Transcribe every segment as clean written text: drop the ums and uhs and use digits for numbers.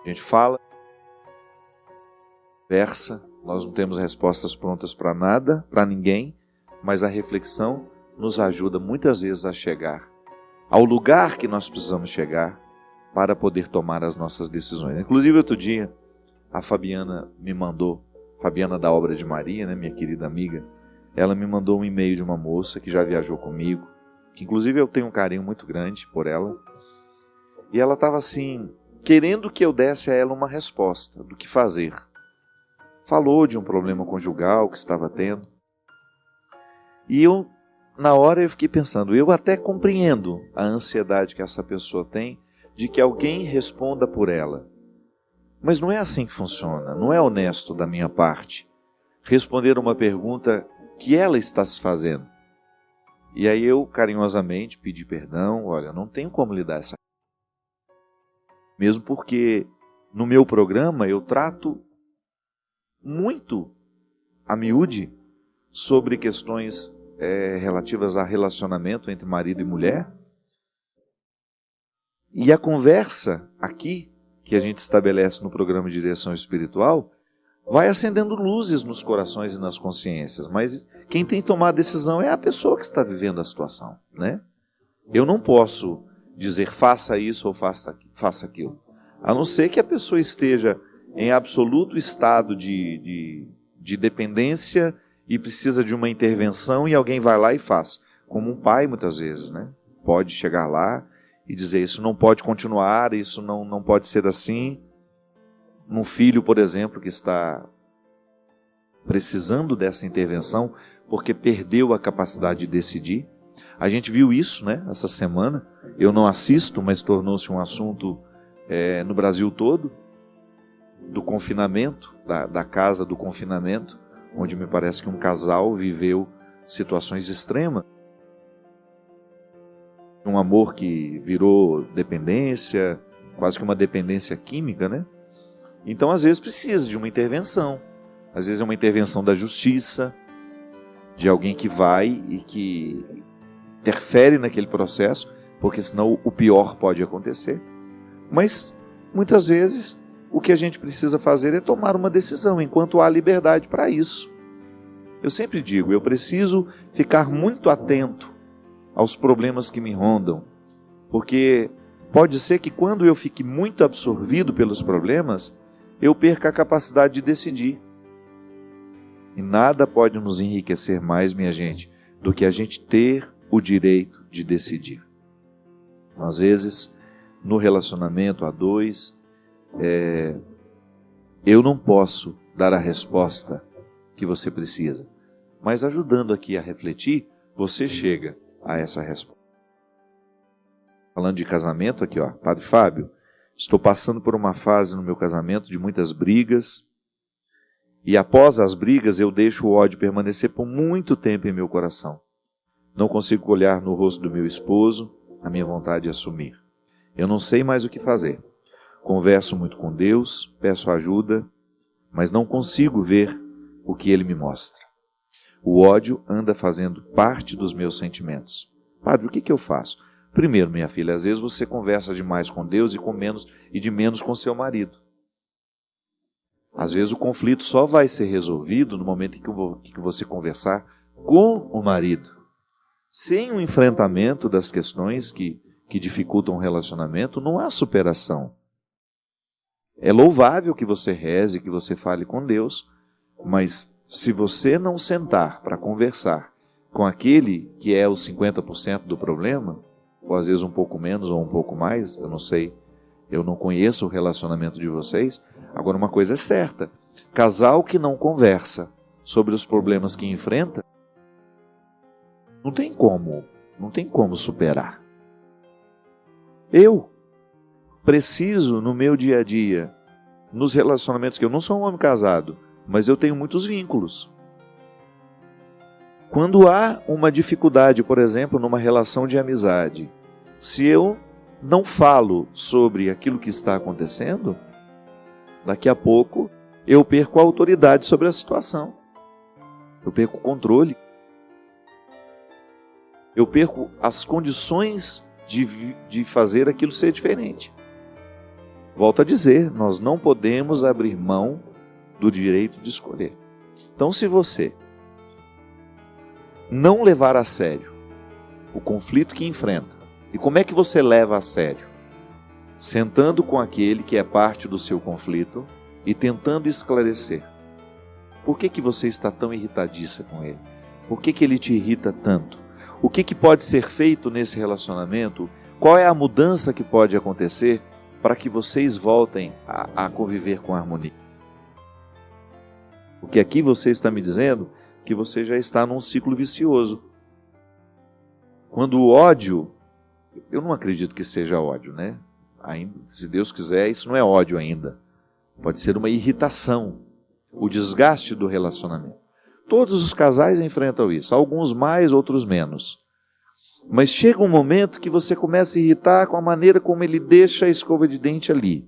A gente fala, conversa, nós não temos respostas prontas para nada, para ninguém, mas a reflexão nos ajuda muitas vezes a chegar ao lugar que nós precisamos chegar para poder tomar as nossas decisões. Inclusive, outro dia, a Fabiana me mandou, Fabiana da Obra de Maria, né, minha querida amiga, ela me mandou um e-mail de uma moça que já viajou comigo, que inclusive eu tenho um carinho muito grande por ela, e ela estava assim, querendo que eu desse a ela uma resposta do que fazer. Falou de um problema conjugal que estava tendo, e eu, na hora, eu fiquei pensando, eu até compreendo a ansiedade que essa pessoa tem de que alguém responda por ela. Mas não é assim que funciona, não é honesto da minha parte responder uma pergunta que ela está se fazendo. E aí eu carinhosamente pedi perdão, olha, não tenho como lhe dar essa. Mesmo porque no meu programa eu trato muito a miúde sobre questões relativas a relacionamento entre marido e mulher. E a conversa aqui, que a gente estabelece no programa de direção espiritual, vai acendendo luzes nos corações e nas consciências, mas quem tem que tomar a decisão é a pessoa que está vivendo a situação, né? Eu não posso dizer faça isso ou faça aquilo, a não ser que a pessoa esteja em absoluto estado de dependência e precisa de uma intervenção e alguém vai lá e faz, como um pai muitas vezes, né? Pode chegar lá e dizer isso não pode continuar, isso não pode ser assim. Um filho, por exemplo, que está precisando dessa intervenção porque perdeu a capacidade de decidir. A gente viu isso, né, essa semana. Eu não assisto, mas tornou-se um assunto no Brasil todo, do confinamento, da casa do confinamento, onde me parece que um casal viveu situações extremas. Um amor que virou dependência, quase que uma dependência química, né? Então, às vezes, precisa de uma intervenção. Às vezes é uma intervenção da justiça, de alguém que vai e que interfere naquele processo, porque senão o pior pode acontecer. Mas, muitas vezes, o que a gente precisa fazer é tomar uma decisão, enquanto há liberdade para isso. Eu sempre digo, eu preciso ficar muito atento aos problemas que me rondam, porque pode ser que quando eu fique muito absorvido pelos problemas, eu perca a capacidade de decidir. E nada pode nos enriquecer mais, minha gente, do que a gente ter o direito de decidir. Às vezes, no relacionamento a dois, eu não posso dar a resposta que você precisa, mas ajudando aqui a refletir, você chega a essa resposta. Falando de casamento aqui, ó, Padre Fábio, estou passando por uma fase no meu casamento de muitas brigas, e após as brigas eu deixo o ódio permanecer por muito tempo em meu coração. Não consigo olhar no rosto do meu esposo, a minha vontade é sumir. Eu não sei mais o que fazer. Converso muito com Deus, peço ajuda, mas não consigo ver o que Ele me mostra. O ódio anda fazendo parte dos meus sentimentos. Padre, o que eu faço? Primeiro, minha filha, às vezes você conversa demais com Deus e de menos com seu marido. Às vezes o conflito só vai ser resolvido no momento em que você conversar com o marido. Sem o enfrentamento das questões que dificultam o relacionamento, não há superação. É louvável que você reze, que você fale com Deus, mas se você não sentar para conversar com aquele que é os 50% do problema, ou às vezes um pouco menos ou um pouco mais, eu não sei, eu não conheço o relacionamento de vocês. Agora, uma coisa é certa, casal que não conversa sobre os problemas que enfrenta, não tem como superar. Eu preciso, no meu dia a dia, nos relacionamentos, que eu não sou um homem casado, mas eu tenho muitos vínculos. Quando há uma dificuldade, por exemplo, numa relação de amizade, se eu não falo sobre aquilo que está acontecendo, daqui a pouco eu perco a autoridade sobre a situação. Eu perco o controle. Eu perco as condições de fazer aquilo ser diferente. Volto a dizer, nós não podemos abrir mão do direito de escolher. Então, se você não levar a sério o conflito que enfrenta, e como é que você leva a sério? Sentando com aquele que é parte do seu conflito e tentando esclarecer. Por que você está tão irritadiça com ele? Por que ele te irrita tanto? O que pode ser feito nesse relacionamento? Qual é a mudança que pode acontecer para que vocês voltem a conviver com harmonia? Porque aqui você está me dizendo que você já está num ciclo vicioso. Quando o ódio, eu não acredito que seja ódio, né? Ainda, se Deus quiser, isso não é ódio ainda. Pode ser uma irritação, o desgaste do relacionamento. Todos os casais enfrentam isso, alguns mais, outros menos. Mas chega um momento que você começa a irritar com a maneira como ele deixa a escova de dente ali.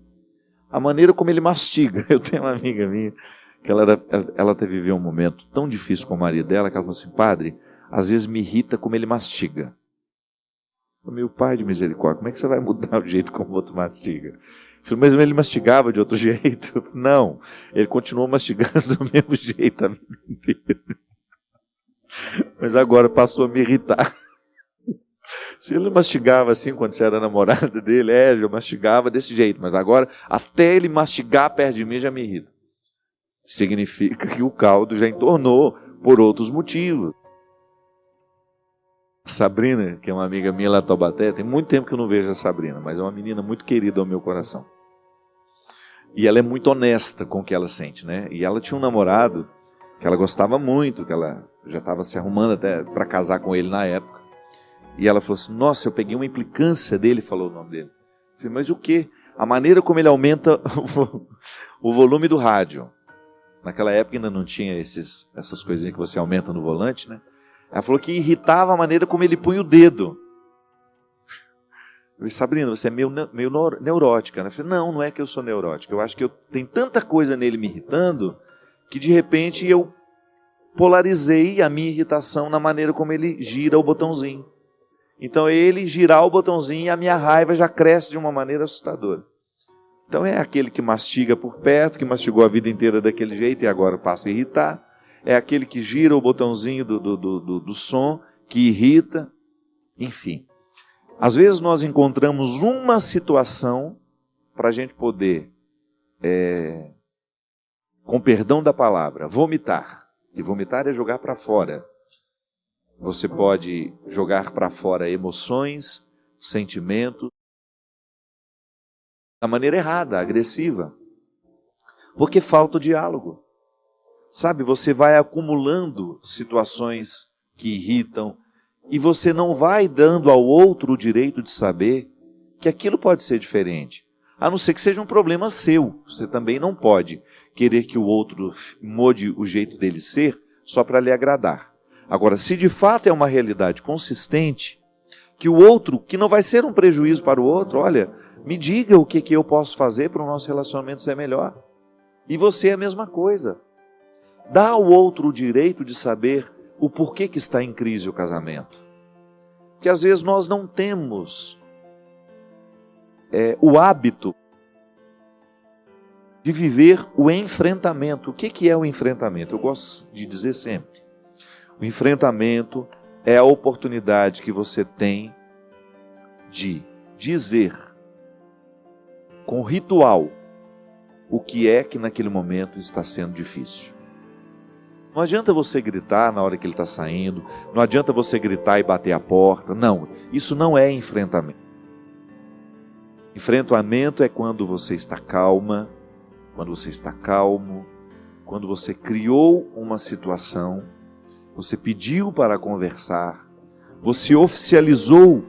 A maneira como ele mastiga. Eu tenho uma amiga minha, que ela até viveu um momento tão difícil com o marido dela, que ela falou assim, padre, às vezes me irrita como ele mastiga. Meu pai de misericórdia, como é que você vai mudar o jeito como o outro mastiga? Eu falei, mas ele mastigava de outro jeito? Não, ele continuou mastigando do mesmo jeito a vida inteira. Mas agora passou a me irritar. Se ele mastigava assim quando você era namorada dele, eu mastigava desse jeito, mas agora até ele mastigar perto de mim já me irrita. Significa que o caldo já entornou por outros motivos. A Sabrina, que é uma amiga minha lá de Taubaté, tem muito tempo que eu não vejo a Sabrina, mas é uma menina muito querida ao meu coração. E ela é muito honesta com o que ela sente, né? E ela tinha um namorado que ela gostava muito, que ela já estava se arrumando até para casar com ele na época. E ela falou assim, nossa, eu peguei uma implicância dele, falou o nome dele. Eu falei, mas o quê? A maneira como ele aumenta o volume do rádio. Naquela época ainda não tinha essas coisinhas que você aumenta no volante, né? Ela falou que irritava a maneira como ele punha o dedo. Eu falei, Sabrina, você é meio neurótica, né? Eu falei, não é que eu sou neurótica. Eu acho que tem tanta coisa nele me irritando que de repente eu polarizei a minha irritação na maneira como ele gira o botãozinho. Então ele girar o botãozinho e a minha raiva já cresce de uma maneira assustadora. Então é aquele que mastiga por perto, que mastigou a vida inteira daquele jeito e agora passa a irritar. É aquele que gira o botãozinho do som, que irrita. Enfim, às vezes nós encontramos uma situação para a gente poder, com perdão da palavra, vomitar. E vomitar é jogar para fora. Você pode jogar para fora emoções, sentimentos, da maneira errada, agressiva. Porque falta o diálogo. Sabe, você vai acumulando situações que irritam e você não vai dando ao outro o direito de saber que aquilo pode ser diferente. A não ser que seja um problema seu. Você também não pode querer que o outro mude o jeito dele ser só para lhe agradar. Agora, se de fato é uma realidade consistente, que o outro, que não vai ser um prejuízo para o outro, olha, me diga o que eu posso fazer para o nosso relacionamento ser melhor. E você é a mesma coisa. Dá ao outro o direito de saber o porquê que está em crise o casamento. Porque às vezes nós não temos o hábito de viver o enfrentamento. O que é o enfrentamento? Eu gosto de dizer sempre. O enfrentamento é a oportunidade que você tem de dizer com ritual o que é que naquele momento está sendo difícil. Não adianta você gritar na hora que ele está saindo, não adianta você gritar e bater a porta, não, isso não é enfrentamento. Enfrentamento é quando você está calma, quando você está calmo, quando você criou uma situação, você pediu para conversar, você oficializou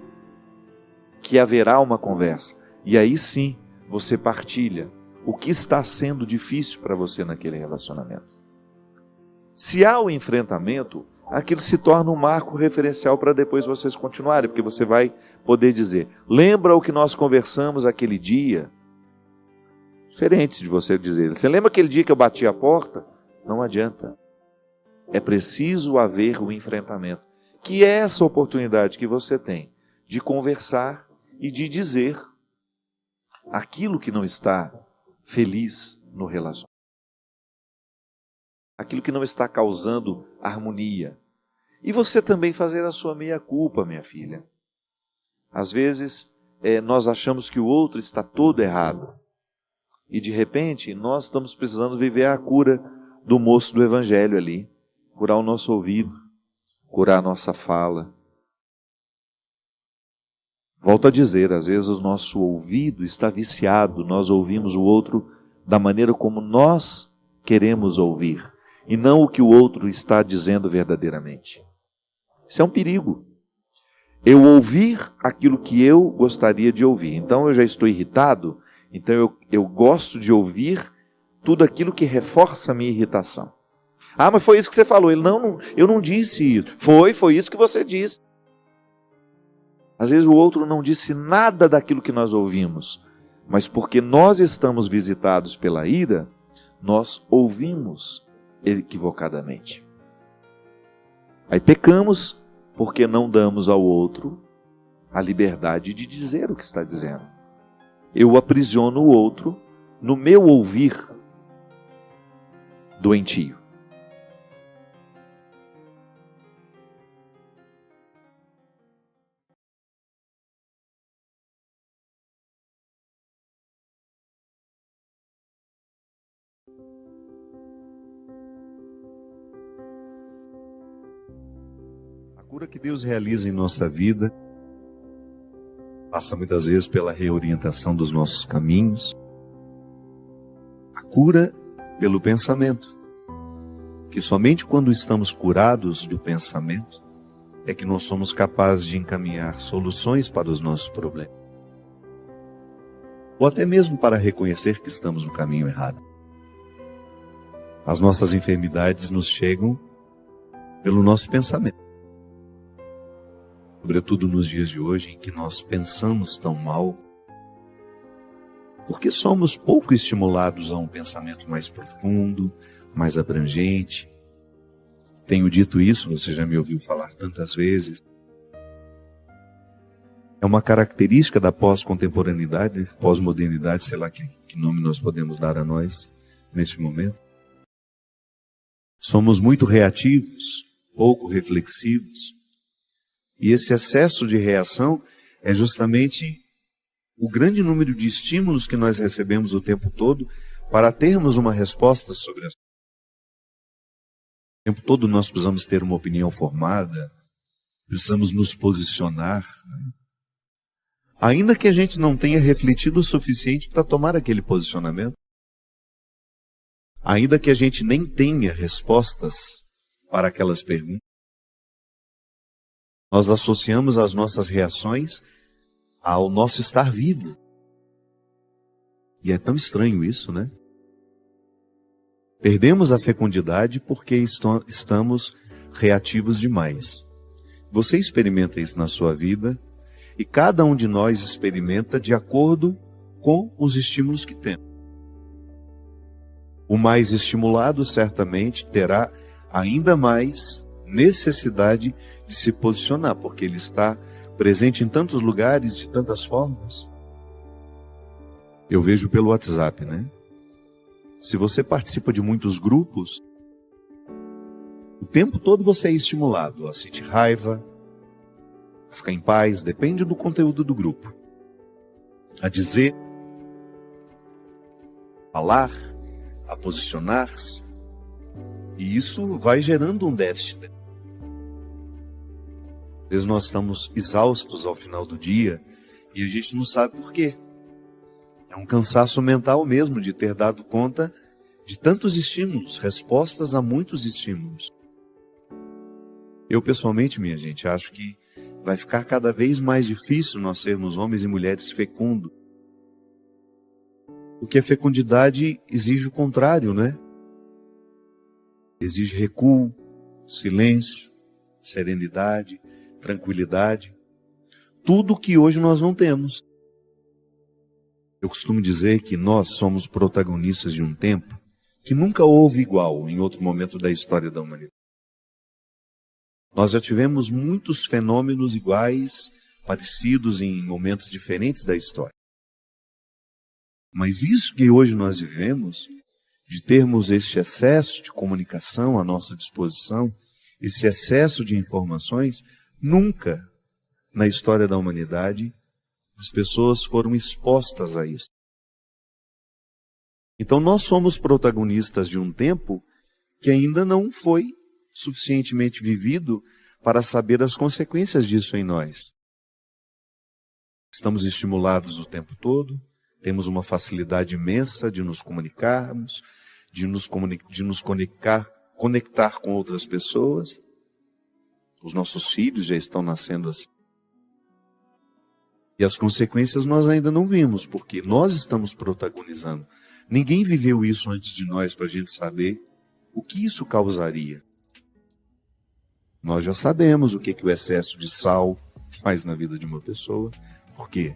que haverá uma conversa, e aí sim você partilha o que está sendo difícil para você naquele relacionamento. Se há o enfrentamento, aquilo se torna um marco referencial para depois vocês continuarem, porque você vai poder dizer, lembra o que nós conversamos aquele dia? Diferente de você dizer, você lembra aquele dia que eu bati a porta? Não adianta. É preciso haver o enfrentamento, que é essa oportunidade que você tem de conversar e de dizer aquilo que não está feliz no relacionamento, aquilo que não está causando harmonia. E você também fazer a sua meia-culpa, minha filha. Às vezes, nós achamos que o outro está todo errado. E de repente, nós estamos precisando viver a cura do moço do Evangelho ali. Curar o nosso ouvido, curar a nossa fala. Volto a dizer, às vezes o nosso ouvido está viciado, nós ouvimos o outro da maneira como nós queremos ouvir, e não o que o outro está dizendo verdadeiramente. Isso é um perigo. Eu ouvir aquilo que eu gostaria de ouvir. Então eu já estou irritado, então eu gosto de ouvir tudo aquilo que reforça a minha irritação. Ah, mas foi isso que você falou. Ele, não, eu não disse isso. Foi isso que você disse. Às vezes o outro não disse nada daquilo que nós ouvimos, mas porque nós estamos visitados pela ira, nós ouvimos equivocadamente. Aí pecamos porque não damos ao outro a liberdade de dizer o que está dizendo. Eu aprisiono o outro no meu ouvir doentio. A cura que Deus realiza em nossa vida passa muitas vezes pela reorientação dos nossos caminhos. A cura pelo pensamento, que somente quando estamos curados do pensamento é que nós somos capazes de encaminhar soluções para os nossos problemas. Ou até mesmo para reconhecer que estamos no caminho errado. As nossas enfermidades nos chegam pelo nosso pensamento. Sobretudo nos dias de hoje em que nós pensamos tão mal, porque somos pouco estimulados a um pensamento mais profundo, mais abrangente. Tenho dito isso, você já me ouviu falar tantas vezes. É uma característica da pós-contemporaneidade, pós-modernidade, sei lá que nome nós podemos dar a nós nesse momento. Somos muito reativos, pouco reflexivos. E esse excesso de reação é justamente o grande número de estímulos que nós recebemos o tempo todo para termos uma resposta sobre as coisas. O tempo todo nós precisamos ter uma opinião formada, precisamos nos posicionar, né? Ainda que a gente não tenha refletido o suficiente para tomar aquele posicionamento, ainda que a gente nem tenha respostas para aquelas perguntas, nós associamos as nossas reações ao nosso estar vivo. E é tão estranho isso, né? Perdemos a fecundidade porque estamos reativos demais. Você experimenta isso na sua vida e cada um de nós experimenta de acordo com os estímulos que temos. O mais estimulado certamente terá ainda mais necessidade de se posicionar, porque ele está presente em tantos lugares, de tantas formas. Eu vejo pelo WhatsApp, né? Se você participa de muitos grupos, o tempo todo você é estimulado a sentir raiva, a ficar em paz, depende do conteúdo do grupo, a dizer, falar, a posicionar-se, e isso vai gerando um déficit. Às vezes nós estamos exaustos ao final do dia e a gente não sabe por quê. É um cansaço mental mesmo de ter dado conta de tantos estímulos, respostas a muitos estímulos. Eu pessoalmente, minha gente, acho que vai ficar cada vez mais difícil nós sermos homens e mulheres fecundos. Porque a fecundidade exige o contrário, né? Exige recuo, silêncio, serenidade, tranquilidade, tudo que hoje nós não temos. Eu costumo dizer que nós somos protagonistas de um tempo que nunca houve igual em outro momento da história da humanidade. Nós já tivemos muitos fenômenos iguais, parecidos em momentos diferentes da história. Mas isso que hoje nós vivemos, de termos este excesso de comunicação à nossa disposição, esse excesso de informações, nunca na história da humanidade as pessoas foram expostas a isso. Então nós somos protagonistas de um tempo que ainda não foi suficientemente vivido para saber as consequências disso em nós. Estamos estimulados o tempo todo, temos uma facilidade imensa de nos comunicarmos, de nos conectar com outras pessoas. Os nossos filhos já estão nascendo assim. E as consequências nós ainda não vimos, porque nós estamos protagonizando. Ninguém viveu isso antes de nós para a gente saber o que isso causaria. Nós já sabemos o que o excesso de sal faz na vida de uma pessoa, porque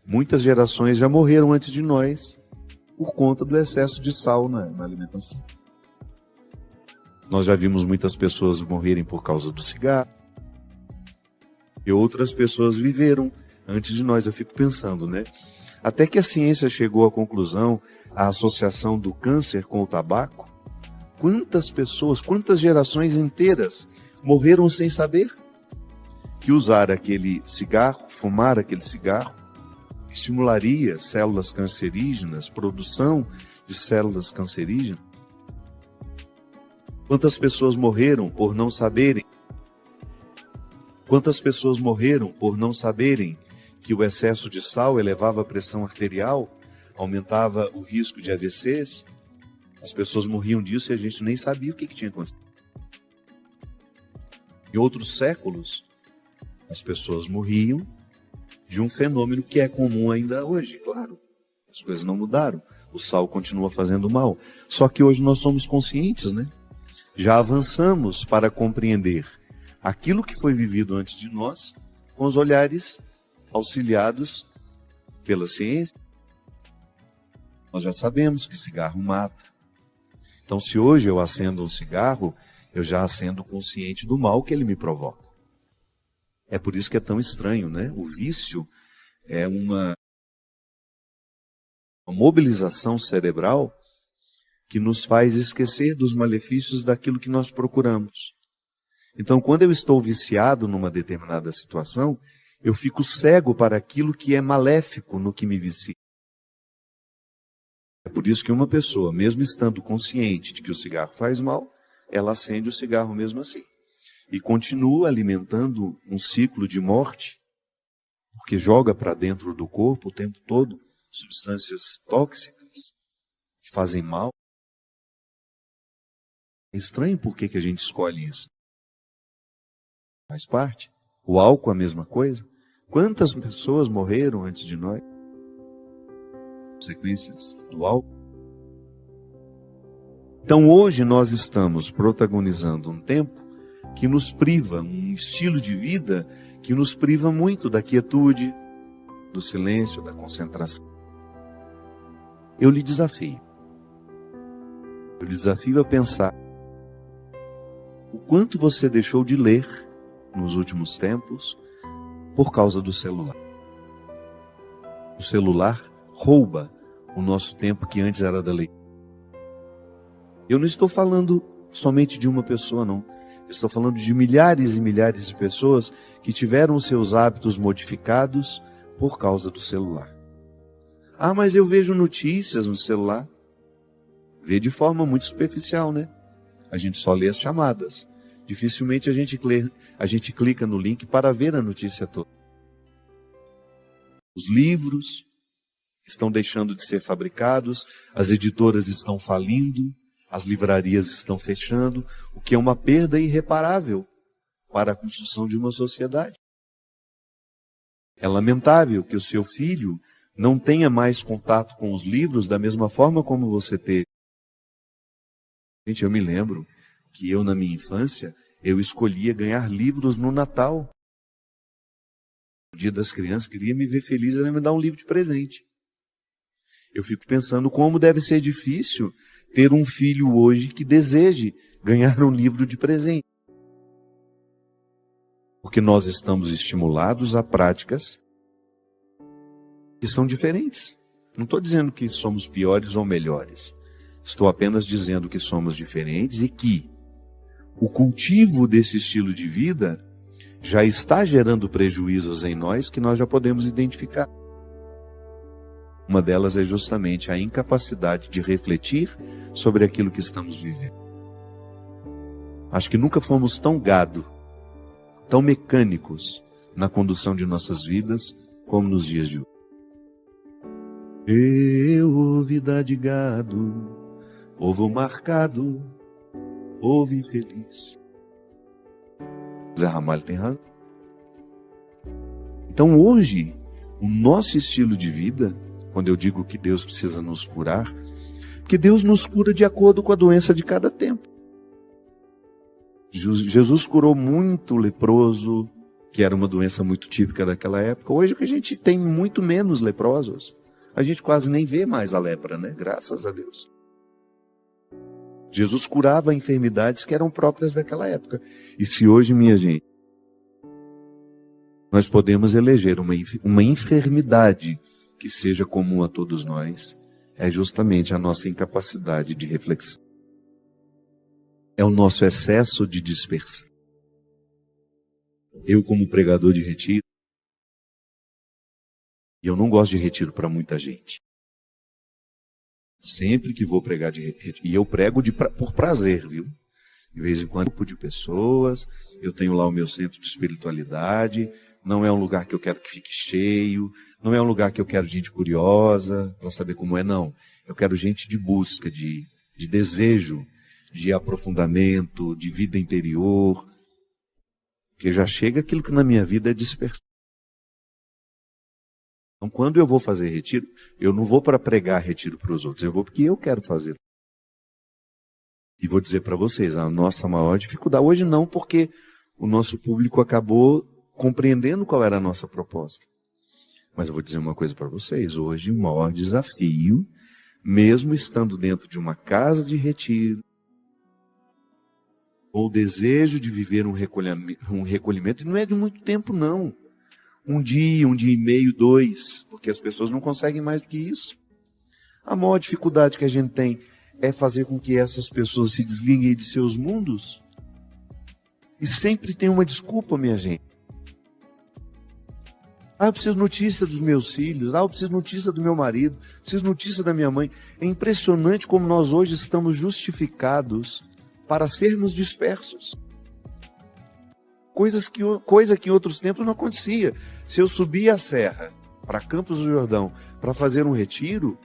muitas gerações já morreram antes de nós por conta do excesso de sal na alimentação. Nós já vimos muitas pessoas morrerem por causa do cigarro, e outras pessoas viveram antes de nós. Eu fico pensando, né? Até que a ciência chegou à conclusão, a associação do câncer com o tabaco, quantas pessoas, quantas gerações inteiras morreram sem saber que usar aquele cigarro, fumar aquele cigarro, estimularia células cancerígenas, produção de células cancerígenas. Quantas pessoas morreram por não saberem? Quantas pessoas morreram por não saberem que o excesso de sal elevava a pressão arterial, aumentava o risco de AVCs? As pessoas morriam disso e a gente nem sabia o que tinha acontecido. Em outros séculos, as pessoas morriam de um fenômeno que é comum ainda hoje, claro. As coisas não mudaram, o sal continua fazendo mal. Só que hoje nós somos conscientes, né? Já avançamos para compreender aquilo que foi vivido antes de nós, com os olhares auxiliados pela ciência. Nós já sabemos que cigarro mata. Então, se hoje eu acendo um cigarro, eu já acendo consciente do mal que ele me provoca. É por isso que é tão estranho, né? O vício é uma mobilização cerebral que nos faz esquecer dos malefícios daquilo que nós procuramos. Então, quando eu estou viciado numa determinada situação, eu fico cego para aquilo que é maléfico no que me vicia. É por isso que uma pessoa, mesmo estando consciente de que o cigarro faz mal, ela acende o cigarro mesmo assim. E continua alimentando um ciclo de morte, porque joga para dentro do corpo o tempo todo substâncias tóxicas que fazem mal. É estranho por que a gente escolhe isso. Faz parte. O álcool é a mesma coisa. Quantas pessoas morreram antes de nós? Consequências do álcool. Então hoje nós estamos protagonizando um tempo que nos priva, um estilo de vida que nos priva muito da quietude, do silêncio, da concentração. Eu lhe desafio. Eu lhe desafio a pensar o quanto você deixou de ler nos últimos tempos por causa do celular. O celular rouba o nosso tempo que antes era da leitura. Eu não estou falando somente de uma pessoa, não. Eu estou falando de milhares e milhares de pessoas que tiveram seus hábitos modificados por causa do celular. Ah, mas eu vejo notícias no celular. Vê de forma muito superficial, né? A gente só lê as chamadas. Dificilmente a gente clica no link para ver a notícia toda. Os livros estão deixando de ser fabricados, as editoras estão falindo, as livrarias estão fechando, o que é uma perda irreparável para a construção de uma sociedade. É lamentável que o seu filho não tenha mais contato com os livros da mesma forma como você teve. Gente, eu me lembro que eu, na minha infância, eu escolhia ganhar livros no Natal. No Dia das Crianças, queria me ver feliz, era me dar um livro de presente. Eu fico pensando como deve ser difícil ter um filho hoje que deseje ganhar um livro de presente. Porque nós estamos estimulados a práticas que são diferentes. Não estou dizendo que somos piores ou melhores. Estou apenas dizendo que somos diferentes e que o cultivo desse estilo de vida já está gerando prejuízos em nós que nós já podemos identificar. Uma delas é justamente a incapacidade de refletir sobre aquilo que estamos vivendo. Acho que nunca fomos tão gado, tão mecânicos na condução de nossas vidas como nos dias de hoje. Eu, vida de gado, povo marcado, povo infeliz. Zé Ramalho tem razão. Então hoje, o nosso estilo de vida, quando eu digo que Deus precisa nos curar, porque Deus nos cura de acordo com a doença de cada tempo. Jesus curou muito leproso, que era uma doença muito típica daquela época. Hoje a gente tem muito menos leprosos. A gente quase nem vê mais a lepra, né? Graças a Deus. Jesus curava enfermidades que eram próprias daquela época. E se hoje, minha gente, nós podemos eleger uma enfermidade que seja comum a todos nós, é justamente a nossa incapacidade de reflexão. É o nosso excesso de dispersão. Eu, como pregador de retiro, e eu não gosto de retiro para muita gente. Sempre que vou pregar de retiro, e eu prego por prazer, viu? De vez em quando, um grupo de pessoas, eu tenho lá o meu centro de espiritualidade, não é um lugar que eu quero que fique cheio, não é um lugar que eu quero gente curiosa, para saber como é, não. Eu quero gente de busca, de desejo, de aprofundamento, de vida interior, porque já chega aquilo que na minha vida é dispersão. Então, quando eu vou fazer retiro, eu não vou para pregar retiro para os outros, eu vou porque eu quero fazer. E vou dizer para vocês, a nossa maior dificuldade, hoje não, porque o nosso público acabou compreendendo qual era a nossa proposta. Mas eu vou dizer uma coisa para vocês, hoje o maior desafio, mesmo estando dentro de uma casa de retiro, ou o desejo de viver um recolhimento, não é de muito tempo não. Um dia e meio, 2, porque as pessoas não conseguem mais do que isso. A maior dificuldade que a gente tem é fazer com que essas pessoas se desliguem de seus mundos. E sempre tem uma desculpa, minha gente. Eu preciso notícia dos meus filhos, eu preciso notícia do meu marido, preciso notícia da minha mãe. É impressionante como nós hoje estamos justificados para sermos dispersos. Coisa que em outros tempos não acontecia. Se eu subia a serra para Campos do Jordão para fazer um retiro,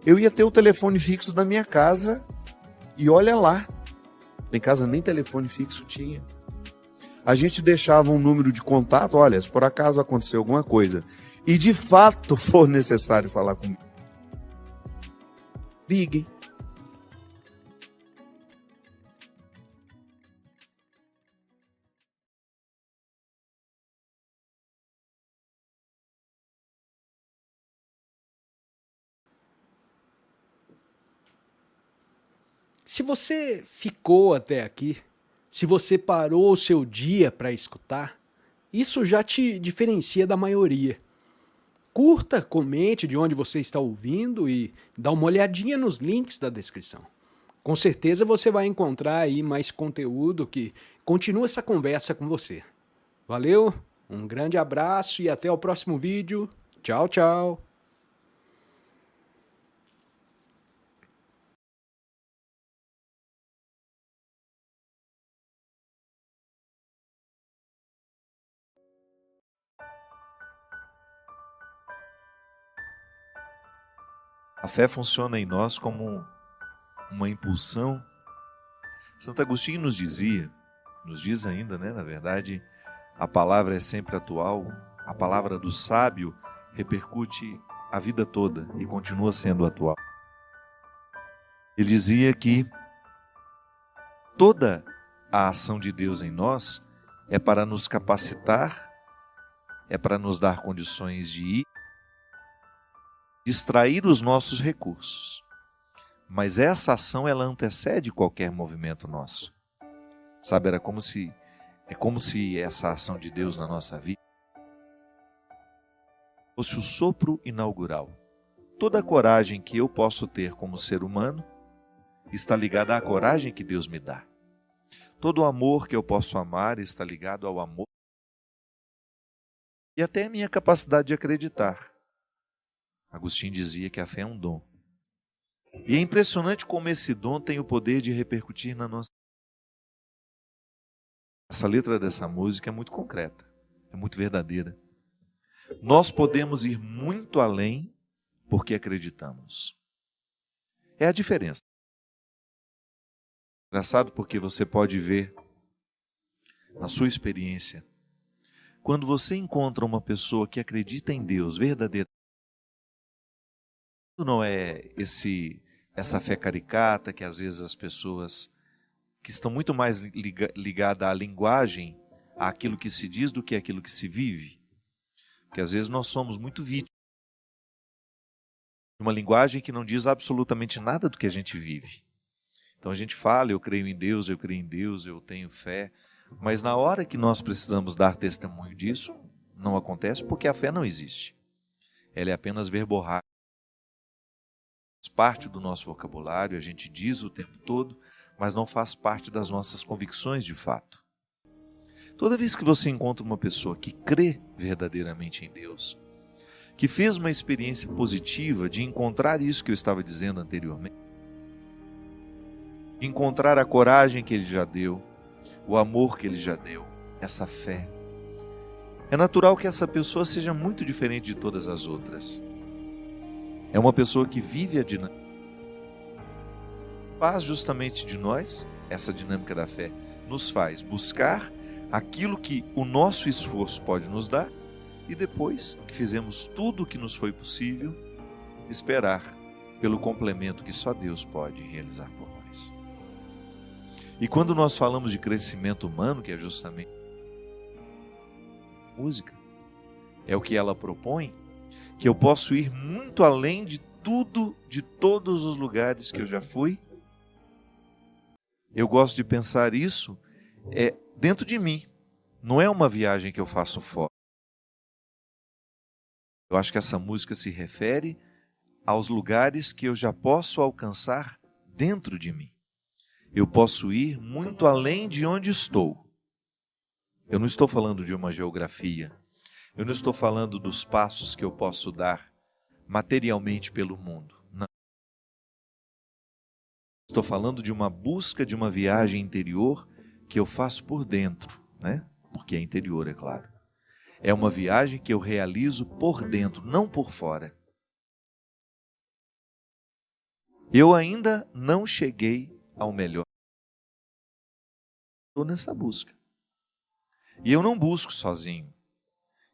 eu ia ter o telefone fixo da minha casa e olha lá. Em casa nem telefone fixo tinha. A gente deixava um número de contato, olha, se por acaso acontecer alguma coisa e de fato for necessário falar comigo, liguem. Se você ficou até aqui, se você parou o seu dia para escutar, isso já te diferencia da maioria. Curta, comente de onde você está ouvindo e dá uma olhadinha nos links da descrição. Com certeza você vai encontrar aí mais conteúdo que continua essa conversa com você. Valeu, um grande abraço e até o próximo vídeo. Tchau, tchau. A fé funciona em nós como uma impulsão. Santo Agostinho nos diz ainda, né? Na verdade, a palavra é sempre atual, a palavra do sábio repercute a vida toda e continua sendo atual. Ele dizia que toda a ação de Deus em nós é para nos capacitar, é para nos dar condições de extrair os nossos recursos. Mas essa ação, ela antecede qualquer movimento nosso. Sabe, é como se essa ação de Deus na nossa vida fosse o sopro inaugural. toda a coragem que eu posso ter como ser humano está ligada à coragem que Deus me dá. Todo o amor que eu posso amar está ligado ao amor e até a minha capacidade de acreditar. Agostinho dizia que a fé é um dom. E é impressionante como esse dom tem o poder de repercutir na nossa vida. Essa letra dessa música é muito concreta, é muito verdadeira. Nós podemos ir muito além porque acreditamos. É a diferença. Engraçado porque você pode ver na sua experiência, quando você encontra uma pessoa que acredita em Deus verdadeiramente, não é essa fé caricata que às vezes as pessoas que estão muito mais ligadas à linguagem, àquilo que se diz do que àquilo que se vive. Porque às vezes nós somos muito vítimas de uma linguagem que não diz absolutamente nada do que a gente vive. Então a gente fala, eu creio em Deus, eu tenho fé, mas na hora que nós precisamos dar testemunho disso, não acontece porque a fé não existe. Ela é apenas verborrágica. Faz parte do nosso vocabulário, a gente diz o tempo todo, mas não faz parte das nossas convicções de fato. Toda vez que você encontra uma pessoa que crê verdadeiramente em Deus, que fez uma experiência positiva de encontrar isso que eu estava dizendo anteriormente, de encontrar a coragem que Ele já deu, o amor que Ele já deu, essa fé, é natural que essa pessoa seja muito diferente de todas as outras. É uma pessoa que vive a dinâmica. Faz justamente de nós, essa dinâmica da fé, nos faz buscar aquilo que o nosso esforço pode nos dar e depois que fizemos tudo o que nos foi possível, esperar pelo complemento que só Deus pode realizar por nós. E quando nós falamos de crescimento humano, que é justamente a música, é o que ela propõe, que eu posso ir muito além de tudo, de todos os lugares que eu já fui. Eu gosto de pensar isso dentro de mim. Não é uma viagem que eu faço fora. Eu acho que essa música se refere aos lugares que eu já posso alcançar dentro de mim. Eu posso ir muito além de onde estou. Eu não estou falando de uma geografia. Eu não estou falando dos passos que eu posso dar materialmente pelo mundo. Não. Estou falando de uma busca, de uma viagem interior que eu faço por dentro, né? Porque é interior, é claro. É uma viagem que eu realizo por dentro, não por fora. Eu ainda não cheguei ao melhor. Estou nessa busca. E eu não busco sozinho.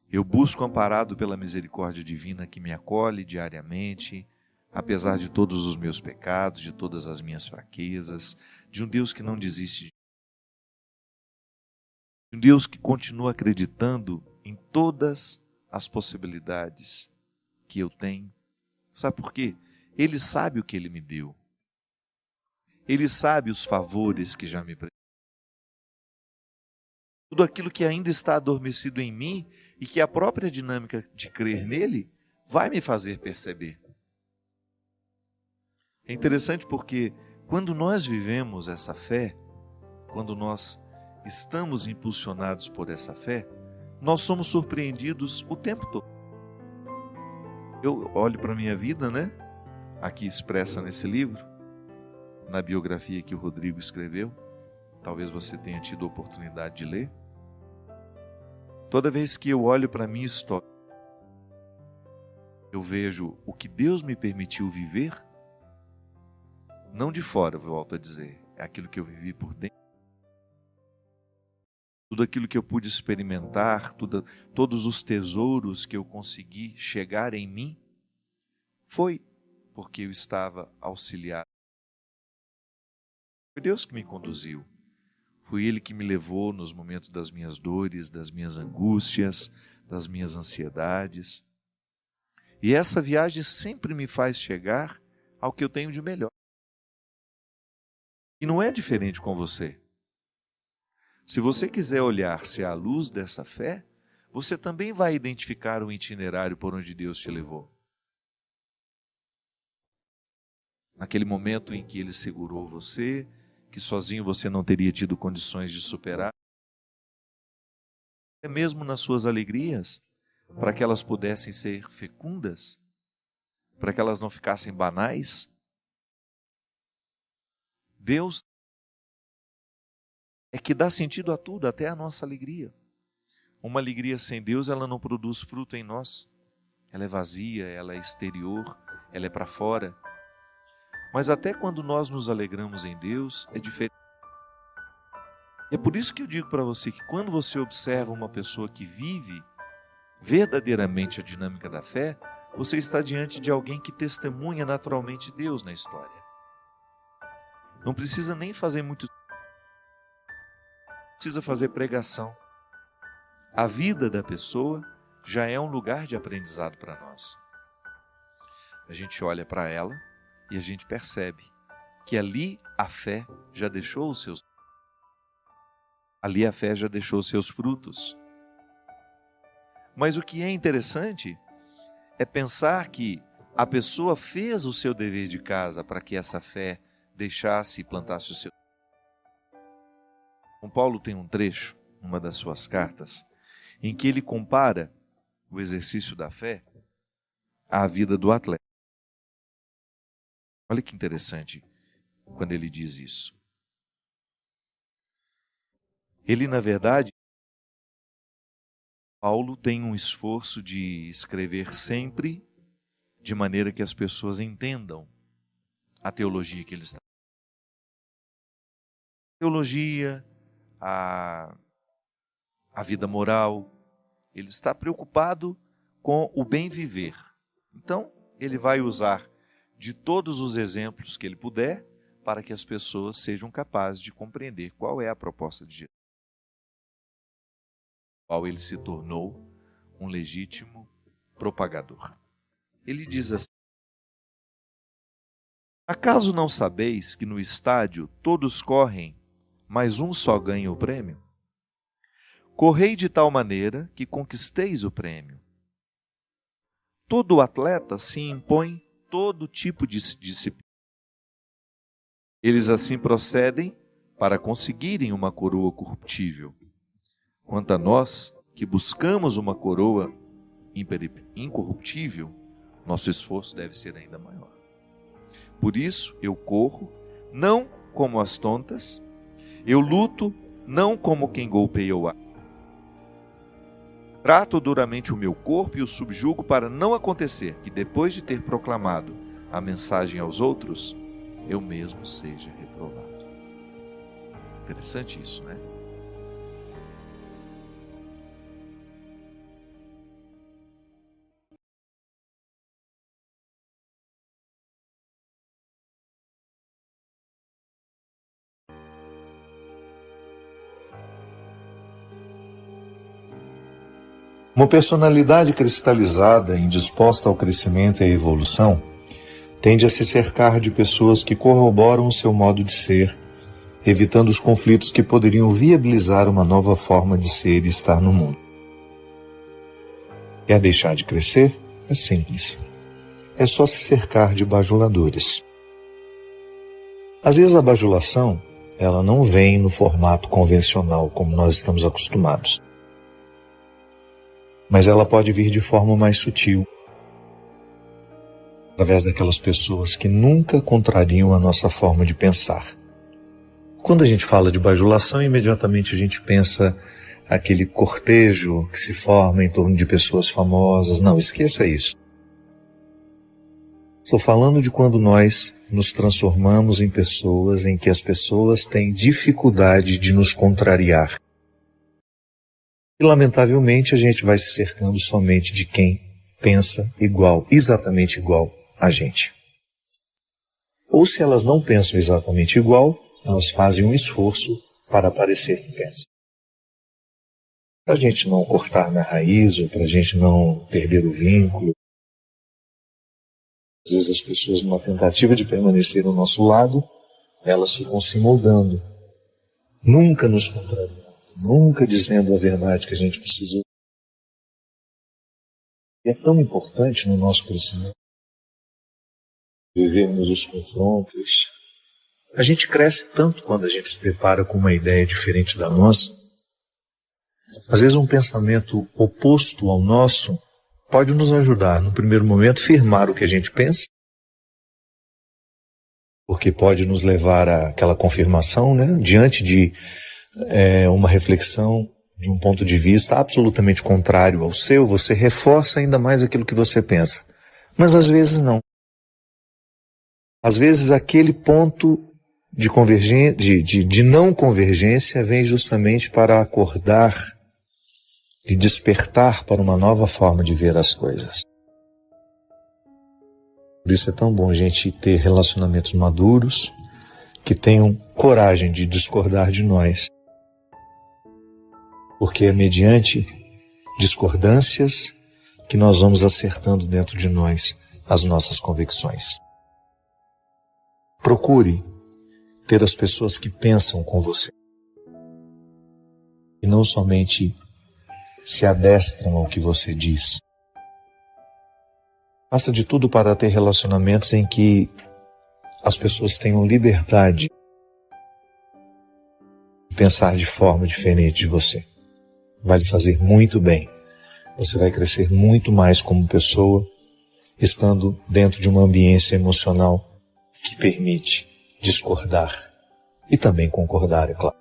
Eu busco amparado pela misericórdia divina que me acolhe diariamente, apesar de todos os meus pecados, de todas as minhas fraquezas, de um Deus que não desiste de mim, de um Deus que continua acreditando em todas as possibilidades que eu tenho. Sabe por quê? Ele sabe o que Ele me deu. Ele sabe os favores que já me prestou. Tudo aquilo que ainda está adormecido em mim e que a própria dinâmica de crer nele vai me fazer perceber. É interessante porque quando nós vivemos essa fé, quando nós estamos impulsionados por essa fé, nós somos surpreendidos o tempo todo. Eu olho para a minha vida, né? Aqui expressa nesse livro, na biografia que o Rodrigo escreveu, talvez você tenha tido a oportunidade de ler. Toda vez que eu olho para a minha história, eu vejo o que Deus me permitiu viver, não de fora, volto a dizer, é aquilo que eu vivi por dentro. Tudo aquilo que eu pude experimentar, todos os tesouros que eu consegui chegar em mim, foi porque eu estava auxiliado. Foi Deus que me conduziu. Foi Ele que me levou nos momentos das minhas dores, das minhas angústias, das minhas ansiedades. E essa viagem sempre me faz chegar ao que eu tenho de melhor. E não é diferente com você. Se você quiser olhar-se à luz dessa fé, você também vai identificar o itinerário por onde Deus te levou. naquele momento em que Ele segurou você, que sozinho você não teria tido condições de superar, até mesmo nas suas alegrias, para que elas pudessem ser fecundas, para que elas não ficassem banais. Deus é que dá sentido a tudo, até a nossa alegria. Uma alegria sem Deus, ela não produz fruto em nós. Ela é vazia, ela é exterior, ela é para fora. Mas até quando nós nos alegramos em Deus, é diferente. É por isso que eu digo para você que quando você observa uma pessoa que vive verdadeiramente a dinâmica da fé, você está diante de alguém que testemunha naturalmente Deus na história. Não precisa nem fazer muito, precisa fazer pregação. A vida da pessoa já é um lugar de aprendizado para nós. A gente olha para ela e a gente percebe que ali a fé já deixou os seus frutos. Mas o que é interessante é pensar que a pessoa fez o seu dever de casa para que essa fé deixasse e plantasse o seu. São Paulo tem um trecho, numa das suas cartas, em que ele compara o exercício da fé à vida do atleta. Olha que interessante quando ele diz isso. Ele, na verdade, Paulo tem um esforço de escrever sempre de maneira que as pessoas entendam a teologia que ele está. A teologia, a vida moral, ele está preocupado com o bem viver. Então, ele vai usar de todos os exemplos que ele puder para que as pessoas sejam capazes de compreender qual é a proposta de Jesus, qual ele se tornou um legítimo propagador. Ele diz assim: acaso não sabeis que no estádio todos correm, mas um só ganha o prêmio? Correi de tal maneira que conquisteis o prêmio. Todo atleta se impõe todo tipo de disciplina. Eles assim procedem para conseguirem uma coroa corruptível. Quanto a nós, que buscamos uma coroa incorruptível, nosso esforço deve ser ainda maior. Por isso eu corro, não como as tontas, eu luto, não como quem golpeia o ar. Trato duramente o meu corpo e o subjugo para não acontecer que, depois de ter proclamado a mensagem aos outros, eu mesmo seja reprovado. Interessante isso, né? Uma personalidade cristalizada, indisposta ao crescimento e à evolução, tende a se cercar de pessoas que corroboram o seu modo de ser, evitando os conflitos que poderiam viabilizar uma nova forma de ser e estar no mundo. Quer deixar de crescer? É simples. É só se cercar de bajuladores. Às vezes a bajulação, ela não vem no formato convencional como nós estamos acostumados. Mas ela pode vir de forma mais sutil, através daquelas pessoas que nunca contrariam a nossa forma de pensar. Quando a gente fala de bajulação, imediatamente a gente pensa aquele cortejo que se forma em torno de pessoas famosas. Não, esqueça isso. Estou falando de quando nós nos transformamos em pessoas em que as pessoas têm dificuldade de nos contrariar. E, lamentavelmente, a gente vai se cercando somente de quem pensa igual, exatamente igual a gente. Ou se elas não pensam exatamente igual, elas fazem um esforço para parecer que pensam. Para a gente não cortar na raiz, ou para a gente não perder o vínculo. Às vezes as pessoas, numa tentativa de permanecer ao nosso lado, elas ficam se moldando, nunca nos contrariando. Nunca dizendo a verdade que a gente precisa. E é tão importante no nosso crescimento vivermos os confrontos. A gente cresce tanto quando a gente se depara com uma ideia diferente da nossa. Às vezes um pensamento oposto ao nosso pode nos ajudar, no primeiro momento, a firmar o que a gente pensa, porque pode nos levar àquela confirmação, né? Diante de uma reflexão, de um ponto de vista absolutamente contrário ao seu, você reforça ainda mais aquilo que você pensa. Mas às vezes não. Às vezes aquele ponto de não convergência vem justamente para acordar e despertar para uma nova forma de ver as coisas. Por isso é tão bom a gente ter relacionamentos maduros que tenham coragem de discordar de nós. Porque é mediante discordâncias que nós vamos acertando dentro de nós as nossas convicções. Procure ter as pessoas que pensam com você e não somente se adestram ao que você diz. Faça de tudo para ter relacionamentos em que as pessoas tenham liberdade de pensar de forma diferente de você. Vai lhe fazer muito bem. Você vai crescer muito mais como pessoa, estando dentro de uma ambiência emocional que permite discordar e também concordar, é claro.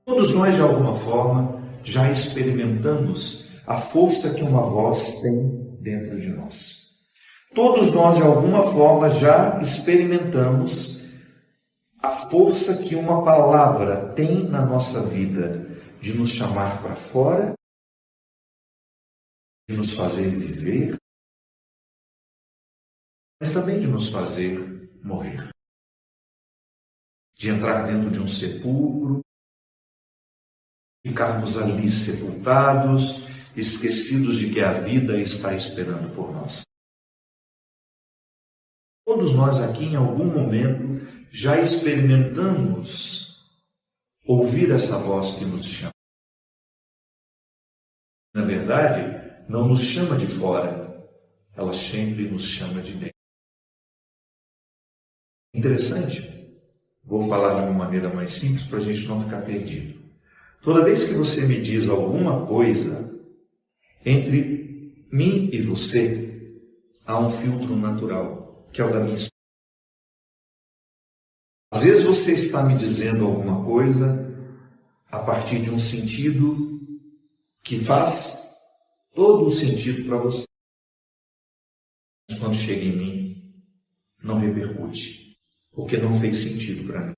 Todos nós, de alguma forma, já experimentamos a força que uma voz tem dentro de nós. Todos nós, de alguma forma, já experimentamos a força que uma palavra tem na nossa vida, de nos chamar para fora, de nos fazer viver, mas também de nos fazer morrer. De entrar dentro de um sepulcro, ficarmos ali sepultados, esquecidos de que a vida está esperando por nós. Todos nós aqui, em algum momento, já experimentamos ouvir essa voz que nos chama. Na verdade, não nos chama de fora, ela sempre nos chama de dentro. Interessante, vou falar de uma maneira mais simples para a gente não ficar perdido. Toda vez que você me diz alguma coisa, entre mim e você há um filtro natural, que é o da minha história. Às vezes você está me dizendo alguma coisa a partir de um sentido que faz todo o sentido para você. Mas quando chega em mim, não repercute, porque não fez sentido para mim.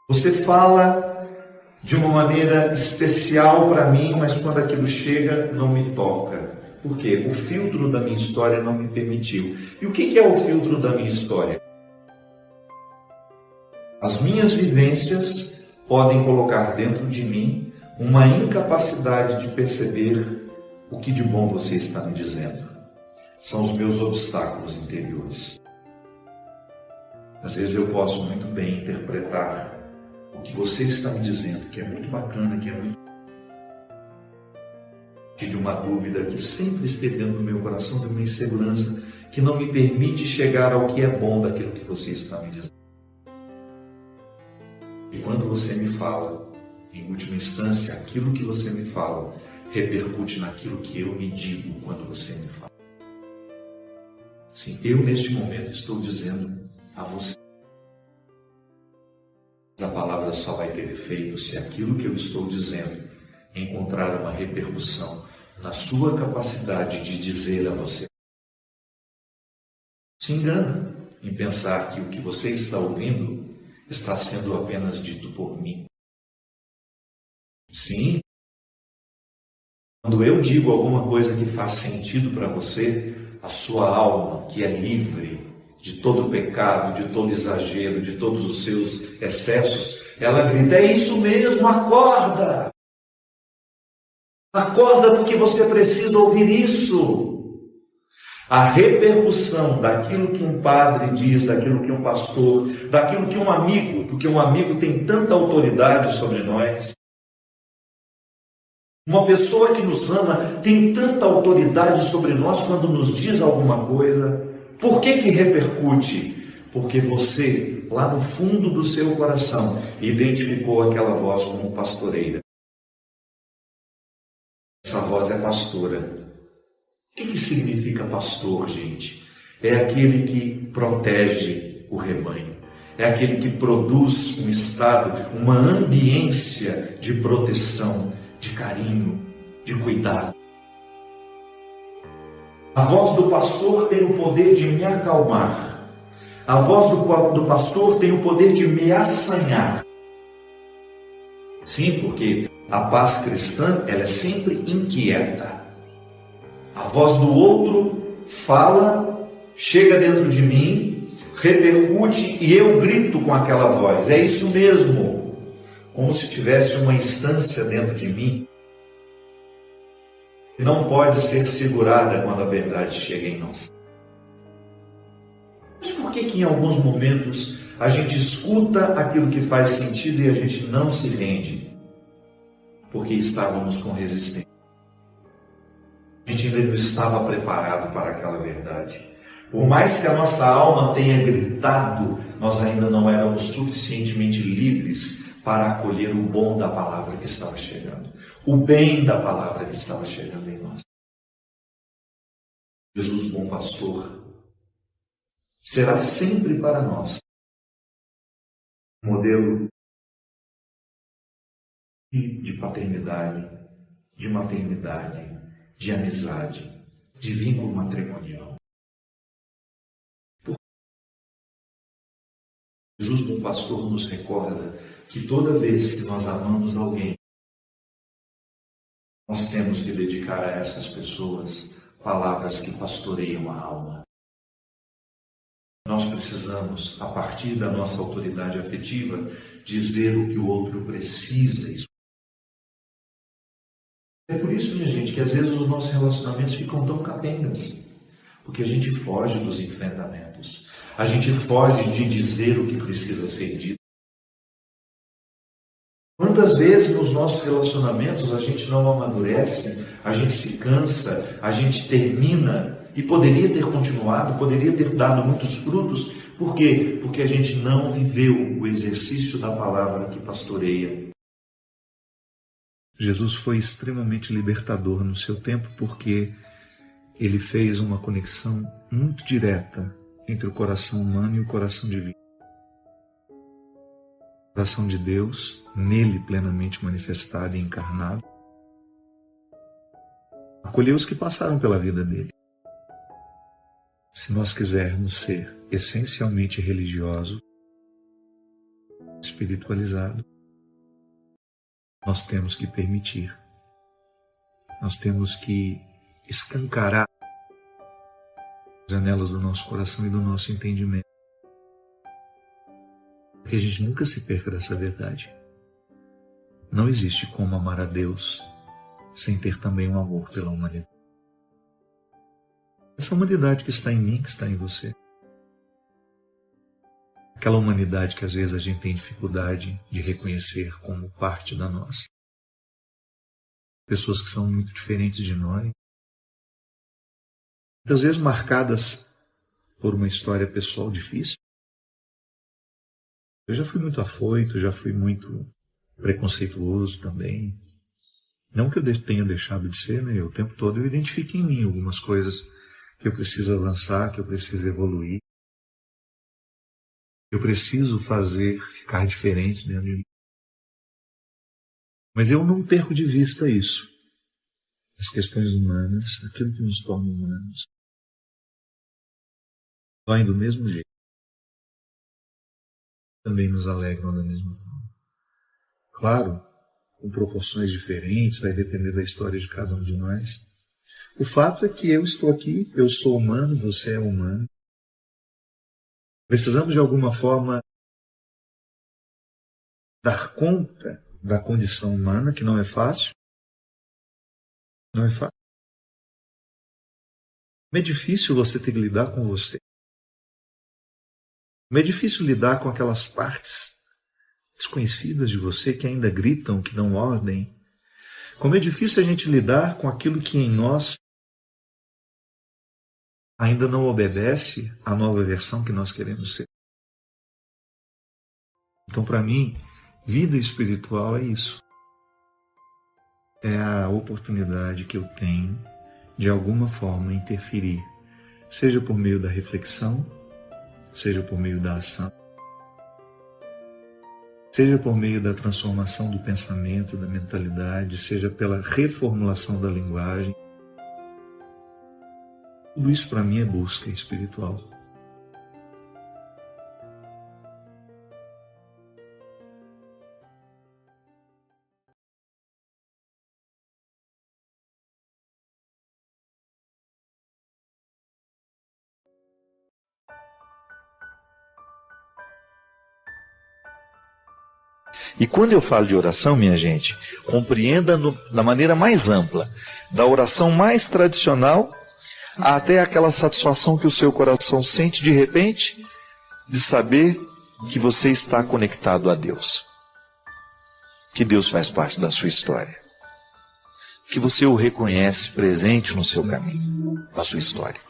Você fala de uma maneira especial para mim, mas quando aquilo chega, não me toca. Por quê? O filtro da minha história não me permitiu. E o que é o filtro da minha história? As minhas vivências podem colocar dentro de mim uma incapacidade de perceber o que de bom você está me dizendo. São os meus obstáculos interiores. Às vezes eu posso muito bem interpretar o que você está me dizendo, que é muito bacana, que é muito... de uma dúvida que sempre esteve dentro do meu coração, de uma insegurança que não me permite chegar ao que é bom daquilo que você está me dizendo. E quando você me fala, em última instância, aquilo que você me fala repercute naquilo que eu me digo quando você me fala. Sim, eu neste momento estou dizendo a você. A palavra só vai ter efeito se aquilo que eu estou dizendo encontrar uma repercussão na sua capacidade de dizer a você. Se engana em pensar que o que você está ouvindo está sendo apenas dito por mim. Sim, quando eu digo alguma coisa que faz sentido para você, a sua alma, que é livre de todo pecado, de todo exagero, de todos os seus excessos, ela grita: é isso mesmo, acorda! Acorda, porque você precisa ouvir isso. A repercussão daquilo que um padre diz, daquilo que um pastor, daquilo que um amigo, porque um amigo tem tanta autoridade sobre nós, Uma pessoa que nos ama tem tanta autoridade sobre nós quando nos diz alguma coisa. Por que que repercute? Porque você, lá no fundo do seu coração, identificou aquela voz como pastoreira. Essa voz é pastora. O que significa pastor, gente? É aquele que protege o rebanho. É aquele que produz um estado, uma ambiência de proteção, de carinho, de cuidado. A voz do pastor tem o poder de me acalmar. A voz do pastor tem o poder de me assanhar. Sim, porque a paz cristã, ela é sempre inquieta. A voz do outro fala, chega dentro de mim, repercute e eu grito com aquela voz. É isso mesmo. Como se tivesse uma instância dentro de mim. Não pode ser segurada quando a verdade chega em nós. Mas por que em alguns momentos a gente escuta aquilo que faz sentido e a gente não se rende? Porque estávamos com resistência. A gente ainda não estava preparado para aquela verdade. Por mais que a nossa alma tenha gritado, nós ainda não éramos suficientemente livres para acolher o bom da palavra que estava chegando. O bem da palavra que estava chegando em nós. Jesus, bom pastor, será sempre para nós um modelo de paternidade, de maternidade, de amizade, de vínculo matrimonial. Jesus, bom pastor, nos recorda que toda vez que nós amamos alguém, nós temos que dedicar a essas pessoas palavras que pastoreiam a alma. Nós precisamos, a partir da nossa autoridade afetiva, dizer o que o outro precisa. É por isso, minha gente, que às vezes os nossos relacionamentos ficam tão capengas. Porque a gente foge dos enfrentamentos. A gente foge de dizer o que precisa ser dito. Quantas vezes nos nossos relacionamentos a gente não amadurece, a gente se cansa, a gente termina e poderia ter continuado, poderia ter dado muitos frutos. Por quê? Porque a gente não viveu o exercício da palavra que pastoreia. Jesus foi extremamente libertador no seu tempo porque ele fez uma conexão muito direta entre o coração humano e o coração divino. O coração de Deus, nele plenamente manifestado e encarnado, acolheu os que passaram pela vida dele. Se nós quisermos ser essencialmente religiosos, espiritualizados, nós temos que permitir, nós temos que escancarar as janelas do nosso coração e do nosso entendimento, para que a gente nunca se perca dessa verdade. Não existe como amar a Deus sem ter também um amor pela humanidade. Essa humanidade que está em mim, que está em você. Aquela humanidade que às vezes a gente tem dificuldade de reconhecer como parte da nossa. Pessoas que são muito diferentes de nós. Muitas vezes marcadas por uma história pessoal difícil. Eu já fui muito afoito, já fui muito preconceituoso também. Não que eu tenha deixado de ser, né? O tempo todo eu identifico em mim algumas coisas que eu preciso avançar, que eu preciso evoluir. Eu preciso fazer ficar diferente dentro de mim. Mas eu não perco de vista isso. As questões humanas, aquilo que nos torna humanos, doem do mesmo jeito. Também nos alegram da mesma forma. Claro, com proporções diferentes, vai depender da história de cada um de nós. O fato é que eu estou aqui, eu sou humano, você é humano. Precisamos de alguma forma dar conta da condição humana, que não é fácil. Não é fácil. Como é difícil você ter que lidar com você. Como é difícil lidar com aquelas partes desconhecidas de você que ainda gritam, que dão ordem. Como é difícil a gente lidar com aquilo que em nós ainda não obedece à nova versão que nós queremos ser. Então, para mim, vida espiritual é isso. É a oportunidade que eu tenho de alguma forma interferir, seja por meio da reflexão, seja por meio da ação, seja por meio da transformação do pensamento, da mentalidade, seja pela reformulação da linguagem. Tudo isso para mim é busca espiritual. E quando eu falo de oração, minha gente, compreenda da maneira mais ampla, da oração mais tradicional até aquela satisfação que o seu coração sente de repente, de saber que você está conectado a Deus. Que Deus faz parte da sua história. Que você o reconhece presente no seu caminho, na sua história.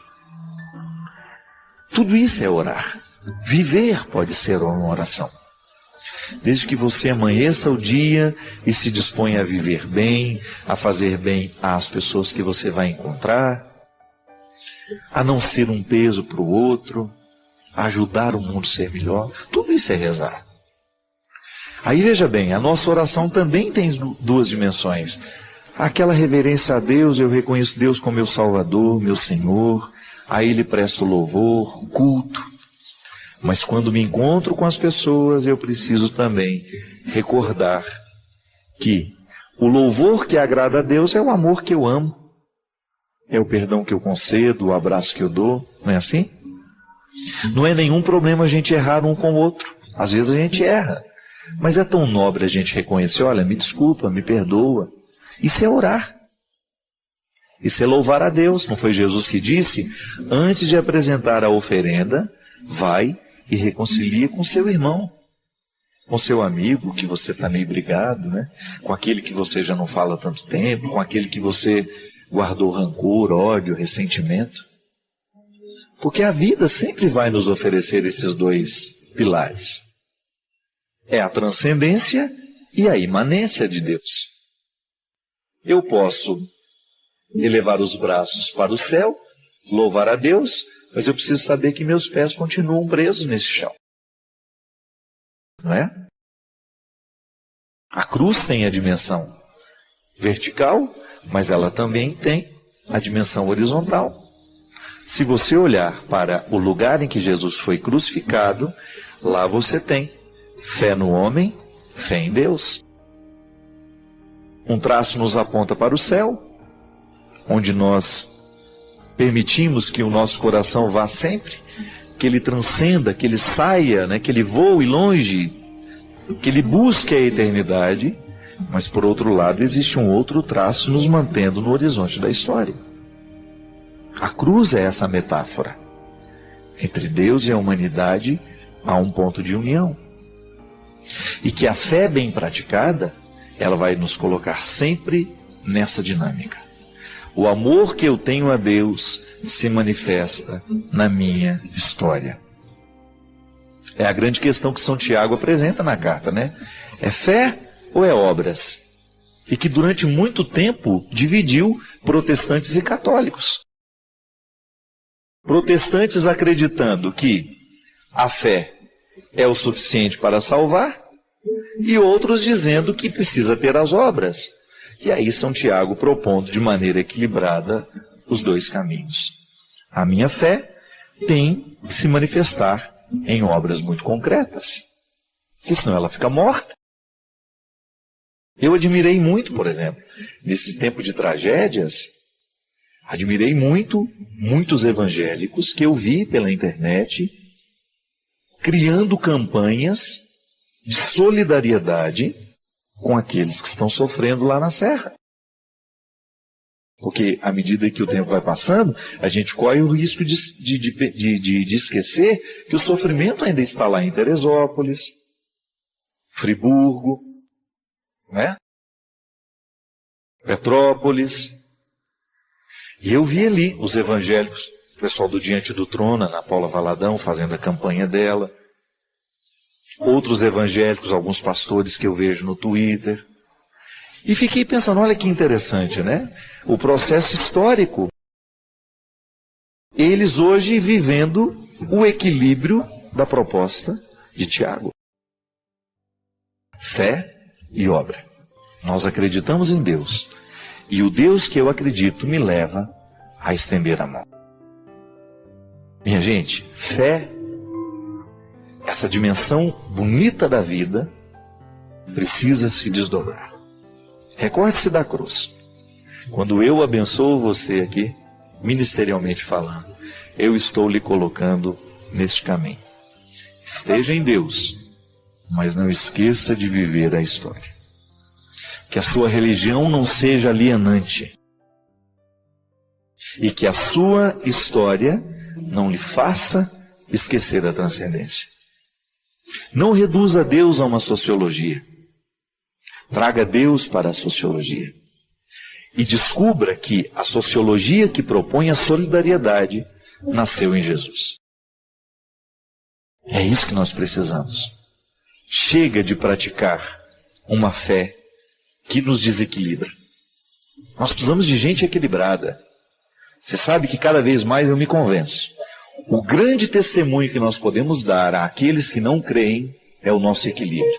Tudo isso é orar. Viver pode ser uma oração. Desde que você amanheça o dia e se disponha a viver bem, a fazer bem às pessoas que você vai encontrar, a não ser um peso para o outro, a ajudar o mundo a ser melhor, tudo isso é rezar. Aí veja bem, a nossa oração também tem duas dimensões. Aquela reverência a Deus, eu reconheço Deus como meu Salvador, meu Senhor, a Ele presto louvor, culto. Mas quando me encontro com as pessoas, eu preciso também recordar que o louvor que agrada a Deus é o amor que eu amo, é o perdão que eu concedo, o abraço que eu dou, não é assim? Não é nenhum problema a gente errar um com o outro, às vezes a gente erra, mas é tão nobre a gente reconhecer, olha, me desculpa, me perdoa, isso é orar. Isso é louvar a Deus, não foi Jesus que disse? Antes de apresentar a oferenda, vai e reconcilia com seu irmão, com seu amigo que você está meio brigado, né? Com aquele que você já não fala há tanto tempo, com aquele que você guardou rancor, ódio, ressentimento. Porque a vida sempre vai nos oferecer esses dois pilares. É a transcendência e a imanência de Deus. Eu posso elevar os braços para o céu, louvar a Deus, mas eu preciso saber que meus pés continuam presos nesse chão. Não é? A cruz tem a dimensão vertical, mas ela também tem a dimensão horizontal. Se você olhar para o lugar em que Jesus foi crucificado, lá você tem fé no homem, fé em Deus. Um traço nos aponta para o céu, onde nós permitimos que o nosso coração vá sempre, que ele transcenda, que ele saia, né, que ele voe longe, que ele busque a eternidade, mas por outro lado existe um outro traço nos mantendo no horizonte da história. A cruz é essa metáfora. Entre Deus e a humanidade há um ponto de união. E que a fé bem praticada, ela vai nos colocar sempre nessa dinâmica. O amor que eu tenho a Deus se manifesta na minha história. É a grande questão que São Tiago apresenta na carta, né? É fé ou é obras? E que durante muito tempo dividiu protestantes e católicos. Protestantes acreditando que a fé é o suficiente para salvar, e outros dizendo que precisa ter as obras. E aí São Tiago propondo de maneira equilibrada os dois caminhos. A minha fé tem que se manifestar em obras muito concretas, porque senão ela fica morta. Eu admirei muito, por exemplo, nesse tempo de tragédias, admirei muito muitos evangélicos que eu vi pela internet criando campanhas de solidariedade com aqueles que estão sofrendo lá na serra. Porque à medida que o tempo vai passando, a gente corre o risco de esquecer que o sofrimento ainda está lá em Teresópolis, Friburgo, né? Petrópolis. E eu vi ali os evangélicos, o pessoal do Diante do Trono, Ana Paula Valadão, fazendo a campanha dela. Outros evangélicos, alguns pastores que eu vejo no Twitter. E fiquei pensando, olha que interessante, né? O processo histórico. Eles hoje vivendo o equilíbrio da proposta de Tiago. Fé e obra. Nós acreditamos em Deus. E o Deus que eu acredito me leva a estender a mão. Minha gente, fé, essa dimensão bonita da vida, precisa se desdobrar. Recorde-se da cruz. Quando eu abençoo você aqui, ministerialmente falando, eu estou lhe colocando neste caminho. Esteja em Deus, mas não esqueça de viver a história. Que a sua religião não seja alienante. E que a sua história não lhe faça esquecer a transcendência. Não reduza Deus a uma sociologia. Traga Deus para a sociologia. E descubra que a sociologia que propõe a solidariedade nasceu em Jesus. É isso que nós precisamos. Chega de praticar uma fé que nos desequilibra. Nós precisamos de gente equilibrada. Você sabe que cada vez mais eu me convenço. O grande testemunho que nós podemos dar àqueles que não creem é o nosso equilíbrio.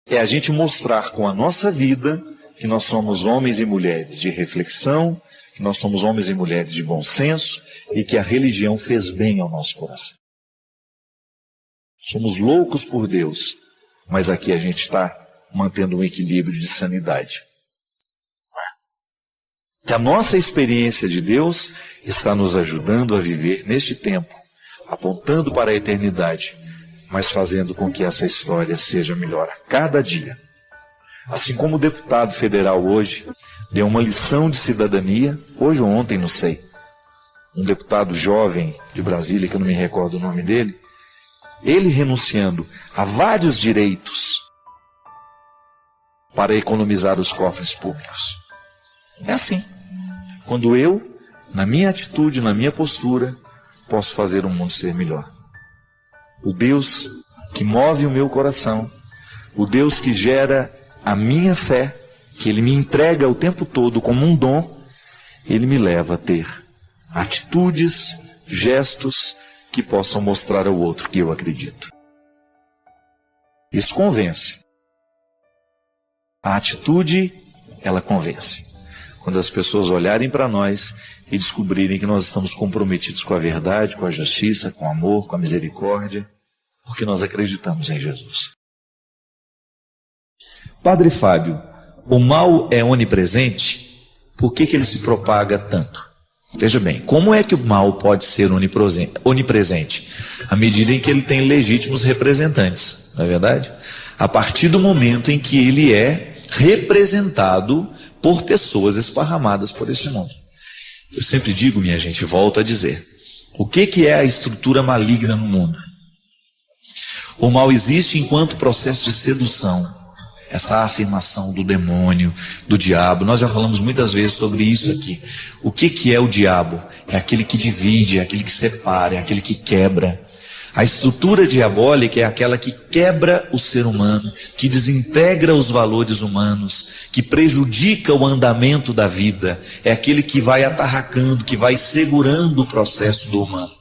É a gente mostrar com a nossa vida que nós somos homens e mulheres de reflexão, que nós somos homens e mulheres de bom senso e que a religião fez bem ao nosso coração. Somos loucos por Deus, mas aqui a gente está mantendo um equilíbrio de sanidade. Que a nossa experiência de Deus está nos ajudando a viver neste tempo, apontando para a eternidade, mas fazendo com que essa história seja melhor a cada dia. Assim como o deputado federal hoje deu uma lição de cidadania, hoje ou ontem, não sei, um deputado jovem de Brasília, que eu não me recordo o nome dele, ele renunciando a vários direitos para economizar os cofres públicos. É assim. Quando eu, na minha atitude, na minha postura, posso fazer o mundo ser melhor. O Deus que move o meu coração, o Deus que gera a minha fé, que Ele me entrega o tempo todo como um dom, Ele me leva a ter atitudes, gestos que possam mostrar ao outro que eu acredito. Isso convence. A atitude, ela convence. Quando as pessoas olharem para nós e descobrirem que nós estamos comprometidos com a verdade, com a justiça, com o amor, com a misericórdia, porque nós acreditamos em Jesus. Padre Fábio, o mal é onipresente? Por que ele se propaga tanto? Veja bem, como é que o mal pode ser onipresente? À medida em que ele tem legítimos representantes, não é verdade? A partir do momento em que ele é representado por pessoas esparramadas por este mundo. Eu sempre digo, minha gente, volto a dizer, o que é a estrutura maligna no mundo? O mal existe enquanto processo de sedução, essa afirmação do demônio, do diabo. Nós já falamos muitas vezes sobre isso aqui. O que é o diabo? É aquele que divide, é aquele que separa, é aquele que quebra. A estrutura diabólica é aquela que quebra o ser humano, que desintegra os valores humanos, que prejudica o andamento da vida. É aquele que vai atarracando, que vai segurando o processo do humano.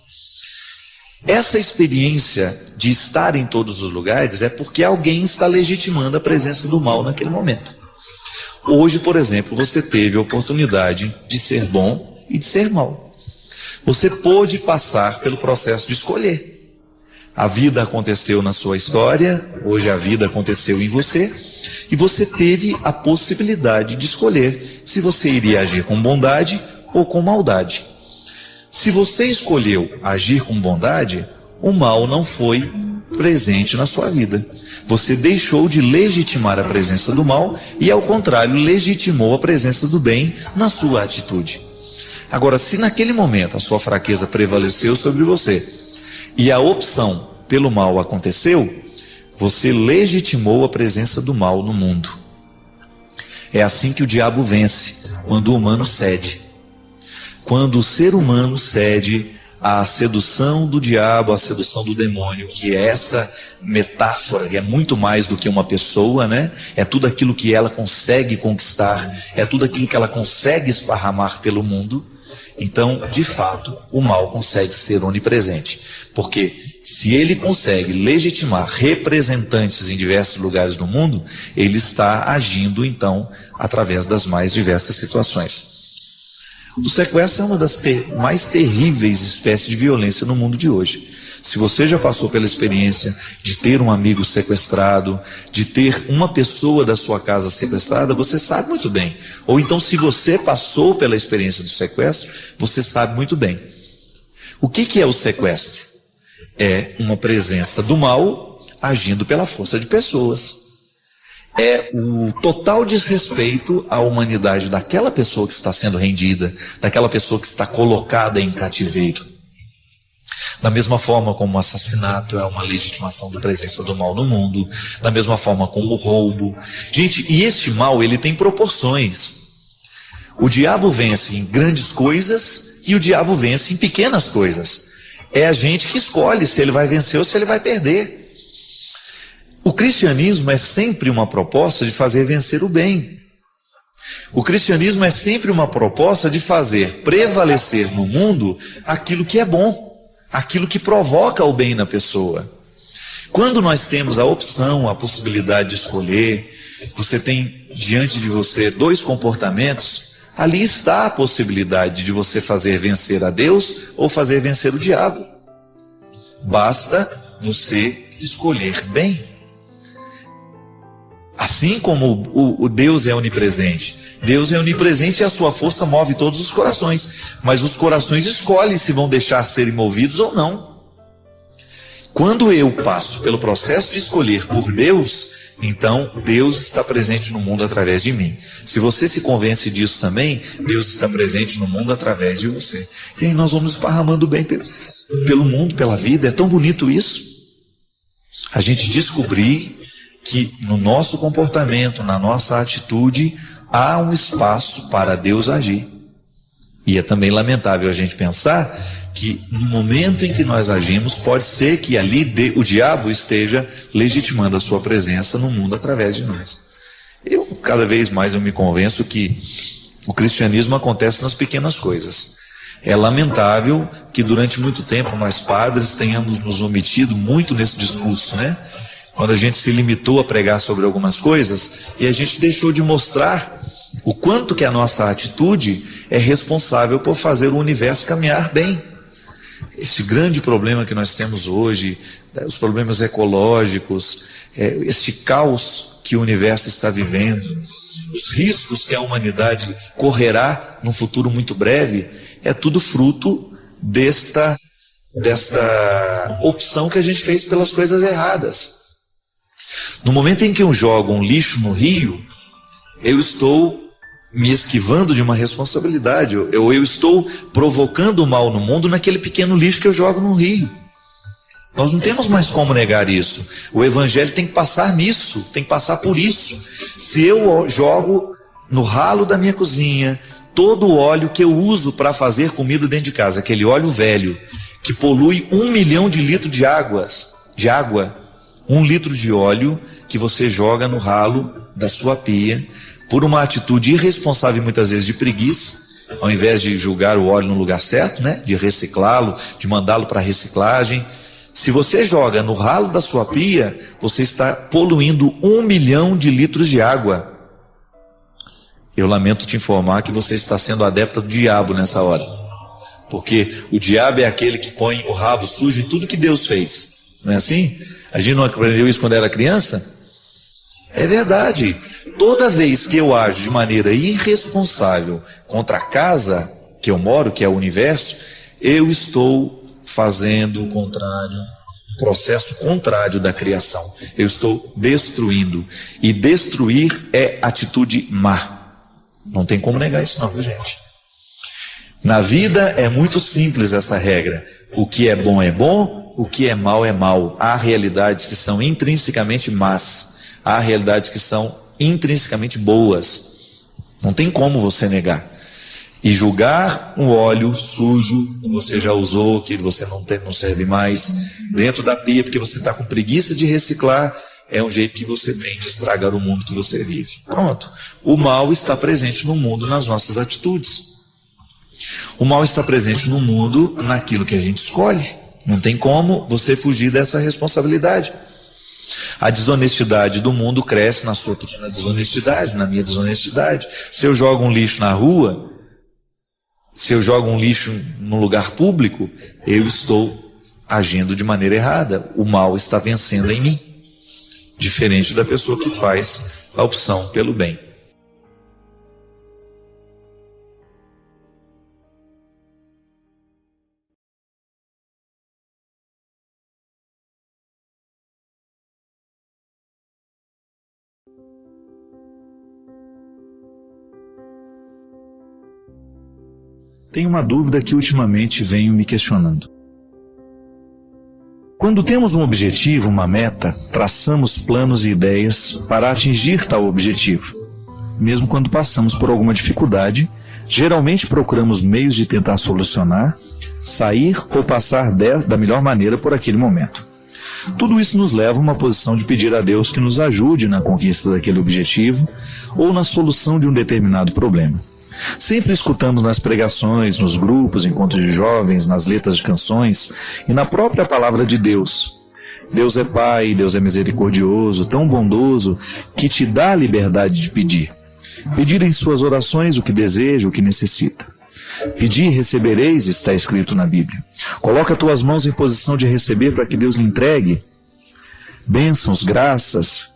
Essa experiência de estar em todos os lugares é porque alguém está legitimando a presença do mal naquele momento. Hoje, por exemplo, você teve a oportunidade de ser bom e de ser mal. Você pôde passar pelo processo de escolher. A vida aconteceu na sua história, hoje a vida aconteceu em você, e você teve a possibilidade de escolher se você iria agir com bondade ou com maldade. Se você escolheu agir com bondade, o mal não foi presente na sua vida. Você deixou de legitimar a presença do mal e, ao contrário, legitimou a presença do bem na sua atitude. Agora, se naquele momento a sua fraqueza prevaleceu sobre você e a opção pelo mal aconteceu, você legitimou a presença do mal no mundo. É assim que o diabo vence, quando o humano cede. Quando o ser humano cede à sedução do diabo, à sedução do demônio, que é essa metáfora, que é muito mais do que uma pessoa, né? É tudo aquilo que ela consegue conquistar, é tudo aquilo que ela consegue esparramar pelo mundo. Então, de fato, o mal consegue ser onipresente, porque se ele consegue legitimar representantes em diversos lugares do mundo, ele está agindo, então, através das mais diversas situações. O sequestro é uma das mais terríveis espécies de violência no mundo de hoje. Se você já passou pela experiência de ter um amigo sequestrado, de ter uma pessoa da sua casa sequestrada, você sabe muito bem. Ou então, se você passou pela experiência do sequestro, você sabe muito bem. O que é o sequestro? É uma presença do mal agindo pela força de pessoas. É o total desrespeito à humanidade daquela pessoa que está sendo rendida, daquela pessoa que está colocada em cativeiro. Da mesma forma como o assassinato é uma legitimação da presença do mal no mundo, da mesma forma como o roubo. Gente, e este mal, ele tem proporções. O diabo vence em grandes coisas e o diabo vence em pequenas coisas. É a gente que escolhe se ele vai vencer ou se ele vai perder. O cristianismo é sempre uma proposta de fazer vencer o bem. O cristianismo é sempre uma proposta de fazer prevalecer no mundo aquilo que é bom, aquilo que provoca o bem na pessoa. Quando nós temos a opção, a possibilidade de escolher, você tem diante de você dois comportamentos, ali está a possibilidade de você fazer vencer a Deus ou fazer vencer o diabo. Basta você escolher bem. Assim como o Deus é onipresente. Deus é onipresente e a sua força move todos os corações. Mas os corações escolhem se vão deixar serem movidos ou não. Quando eu passo pelo processo de escolher por Deus, então Deus está presente no mundo através de mim. Se você se convence disso também, Deus está presente no mundo através de você. E aí nós vamos esparramando bem pelo mundo, pela vida. É tão bonito isso. A gente descobrir que no nosso comportamento, na nossa atitude, há um espaço para Deus agir. E é também lamentável a gente pensar que no momento em que nós agimos, pode ser que ali o diabo esteja legitimando a sua presença no mundo através de nós. Cada vez mais eu me convenço que o cristianismo acontece nas pequenas coisas. É lamentável que durante muito tempo nós padres tenhamos nos omitido muito nesse discurso, né? Quando a gente se limitou a pregar sobre algumas coisas e a gente deixou de mostrar o quanto que a nossa atitude é responsável por fazer o universo caminhar bem. Esse grande problema que nós temos hoje, os problemas ecológicos, este caos que o universo está vivendo, os riscos que a humanidade correrá num futuro muito breve, é tudo fruto desta opção que a gente fez pelas coisas erradas. No momento em que eu jogo um lixo no rio, eu estou me esquivando de uma responsabilidade, eu estou provocando o mal no mundo naquele pequeno lixo que eu jogo no rio. Nós não temos mais como negar isso. O evangelho tem que passar nisso, tem que passar por isso. Se eu jogo no ralo da minha cozinha todo o óleo que eu uso para fazer comida dentro de casa, aquele óleo velho, que polui 1 milhão de litros de água, 1 litro de óleo que você joga no ralo da sua pia, por uma atitude irresponsável e muitas vezes de preguiça, ao invés de jogar o óleo no lugar certo, né, de reciclá-lo, de mandá-lo para reciclagem. Se você joga no ralo da sua pia, você está poluindo 1 milhão de litros de água. Eu lamento te informar que você está sendo adepta do diabo nessa hora. Porque o diabo é aquele que põe o rabo sujo em tudo que Deus fez. Não é assim? A gente não aprendeu isso quando era criança? É verdade. Toda vez que eu ajo de maneira irresponsável contra a casa que eu moro, que é o universo, eu estou fazendo o contrário, o processo contrário da criação. Eu estou destruindo. E destruir é atitude má. Não tem como negar isso não, viu, gente? Na vida é muito simples essa regra. O que é bom, o que é mal é mal. Há realidades que são intrinsecamente más, há realidades que são intrinsecamente boas. Não tem como você negar. E julgar um óleo sujo que você já usou, que você não serve mais, dentro da pia porque você está com preguiça de reciclar, é um jeito que você tem de estragar o mundo que você vive. Pronto. O mal está presente no mundo nas nossas atitudes. O mal está presente no mundo naquilo que a gente escolhe. Não tem como você fugir dessa responsabilidade. A desonestidade do mundo cresce na sua pequena desonestidade, na minha desonestidade. Se eu jogo um lixo na rua, se eu jogo um lixo num lugar público, eu estou agindo de maneira errada. O mal está vencendo em mim. Diferente da pessoa que faz a opção pelo bem. Tenho uma dúvida que ultimamente venho me questionando. Quando temos um objetivo, uma meta, traçamos planos e ideias para atingir tal objetivo. Mesmo quando passamos por alguma dificuldade, geralmente procuramos meios de tentar solucionar, sair ou passar da melhor maneira por aquele momento. Tudo isso nos leva a uma posição de pedir a Deus que nos ajude na conquista daquele objetivo ou na solução de um determinado problema. Sempre escutamos nas pregações, nos grupos, encontros de jovens, nas letras de canções e na própria palavra de Deus. Deus é Pai, Deus é misericordioso, tão bondoso, que te dá a liberdade de pedir. Pedir em suas orações o que deseja, o que necessita. Pedir e recebereis, está escrito na Bíblia. Coloca tuas mãos em posição de receber para que Deus lhe entregue bênçãos, graças.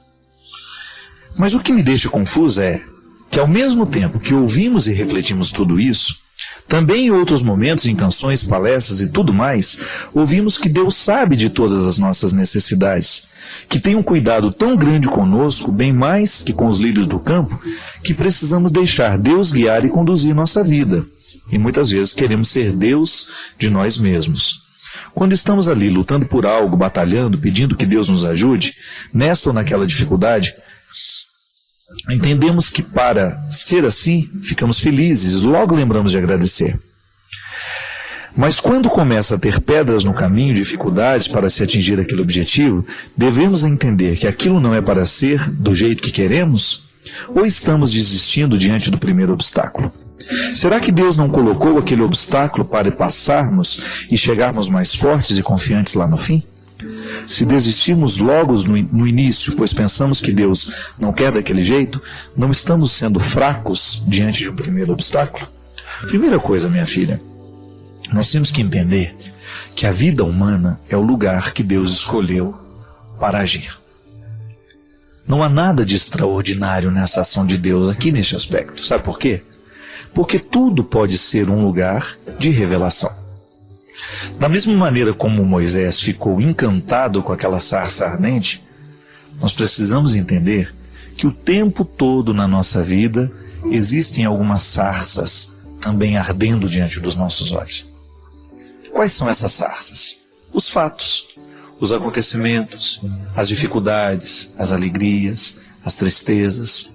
Mas o que me deixa confuso é que ao mesmo tempo que ouvimos e refletimos tudo isso, também em outros momentos, em canções, palestras e tudo mais, ouvimos que Deus sabe de todas as nossas necessidades, que tem um cuidado tão grande conosco, bem mais que com os lírios do campo, que precisamos deixar Deus guiar e conduzir nossa vida. E muitas vezes queremos ser Deus de nós mesmos. Quando estamos ali lutando por algo, batalhando, pedindo que Deus nos ajude, nesta ou naquela dificuldade, entendemos que para ser assim, ficamos felizes, logo lembramos de agradecer. Mas quando começa a ter pedras no caminho, dificuldades para se atingir aquele objetivo, devemos entender que aquilo não é para ser do jeito que queremos? Ou estamos desistindo diante do primeiro obstáculo? Será que Deus não colocou aquele obstáculo para passarmos e chegarmos mais fortes e confiantes lá no fim? Se desistirmos logo no início, pois pensamos que Deus não quer daquele jeito, não estamos sendo fracos diante de um primeiro obstáculo? Primeira coisa, minha filha, nós temos que entender que a vida humana é o lugar que Deus escolheu para agir. Não há nada de extraordinário nessa ação de Deus aqui neste aspecto. Sabe por quê? Porque tudo pode ser um lugar de revelação. Da mesma maneira como Moisés ficou encantado com aquela sarça ardente, nós precisamos entender que o tempo todo na nossa vida existem algumas sarças também ardendo diante dos nossos olhos. Quais são essas sarças? Os fatos, os acontecimentos, as dificuldades, as alegrias, as tristezas.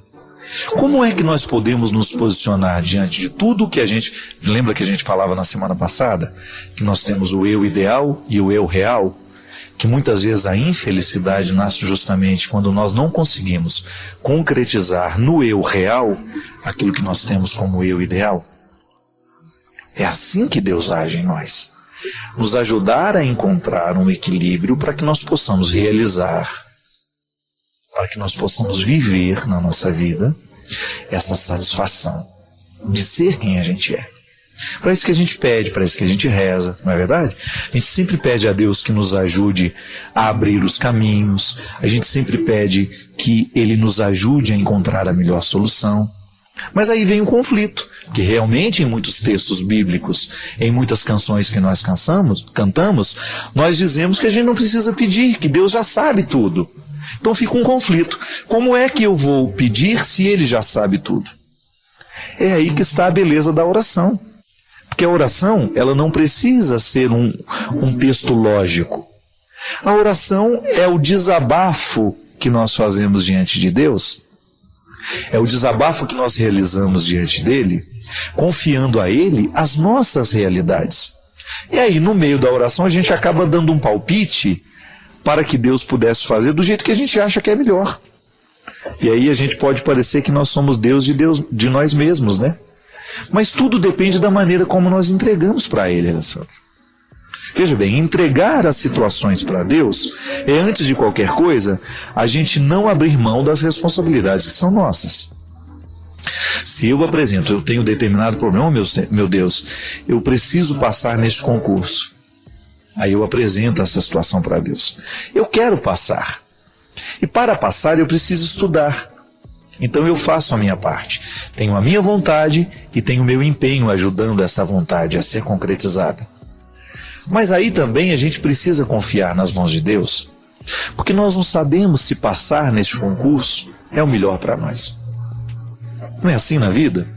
Como é que nós podemos nos posicionar diante de tudo que a gente... Lembra que a gente falava na semana passada? Que nós temos o eu ideal e o eu real? Que muitas vezes a infelicidade nasce justamente quando nós não conseguimos concretizar no eu real aquilo que nós temos como eu ideal. É assim que Deus age em nós. Nos ajudar a encontrar um equilíbrio para que nós possamos realizar, para que nós possamos viver na nossa vida essa satisfação de ser quem a gente é. Para isso que a gente pede, para isso que a gente reza, não é verdade? A gente sempre pede a Deus que nos ajude a abrir os caminhos, a gente sempre pede que Ele nos ajude a encontrar a melhor solução. Mas aí vem um conflito, que realmente em muitos textos bíblicos, em muitas canções que nós cantamos, nós dizemos que a gente não precisa pedir, que Deus já sabe tudo. Então fica um conflito. Como é que eu vou pedir se Ele já sabe tudo? É aí que está a beleza da oração. Porque a oração, ela não precisa ser um texto lógico. A oração é o desabafo que nós fazemos diante de Deus. É o desabafo que nós realizamos diante dele, confiando a ele as nossas realidades. E aí, no meio da oração, a gente acaba dando um palpite para que Deus pudesse fazer do jeito que a gente acha que é melhor. E aí a gente pode parecer que nós somos Deus de nós mesmos, né? Mas tudo depende da maneira como nós entregamos para ele, Alessandro. Veja bem, entregar as situações para Deus é, antes de qualquer coisa, a gente não abrir mão das responsabilidades que são nossas. Se eu apresento, eu tenho determinado problema, meu Deus, eu preciso passar neste concurso. Aí eu apresento essa situação para Deus. Eu quero passar. E para passar eu preciso estudar. Então eu faço a minha parte. Tenho a minha vontade e tenho o meu empenho ajudando essa vontade a ser concretizada. Mas aí também a gente precisa confiar nas mãos de Deus, porque nós não sabemos se passar neste concurso é o melhor para nós. Não é assim na vida?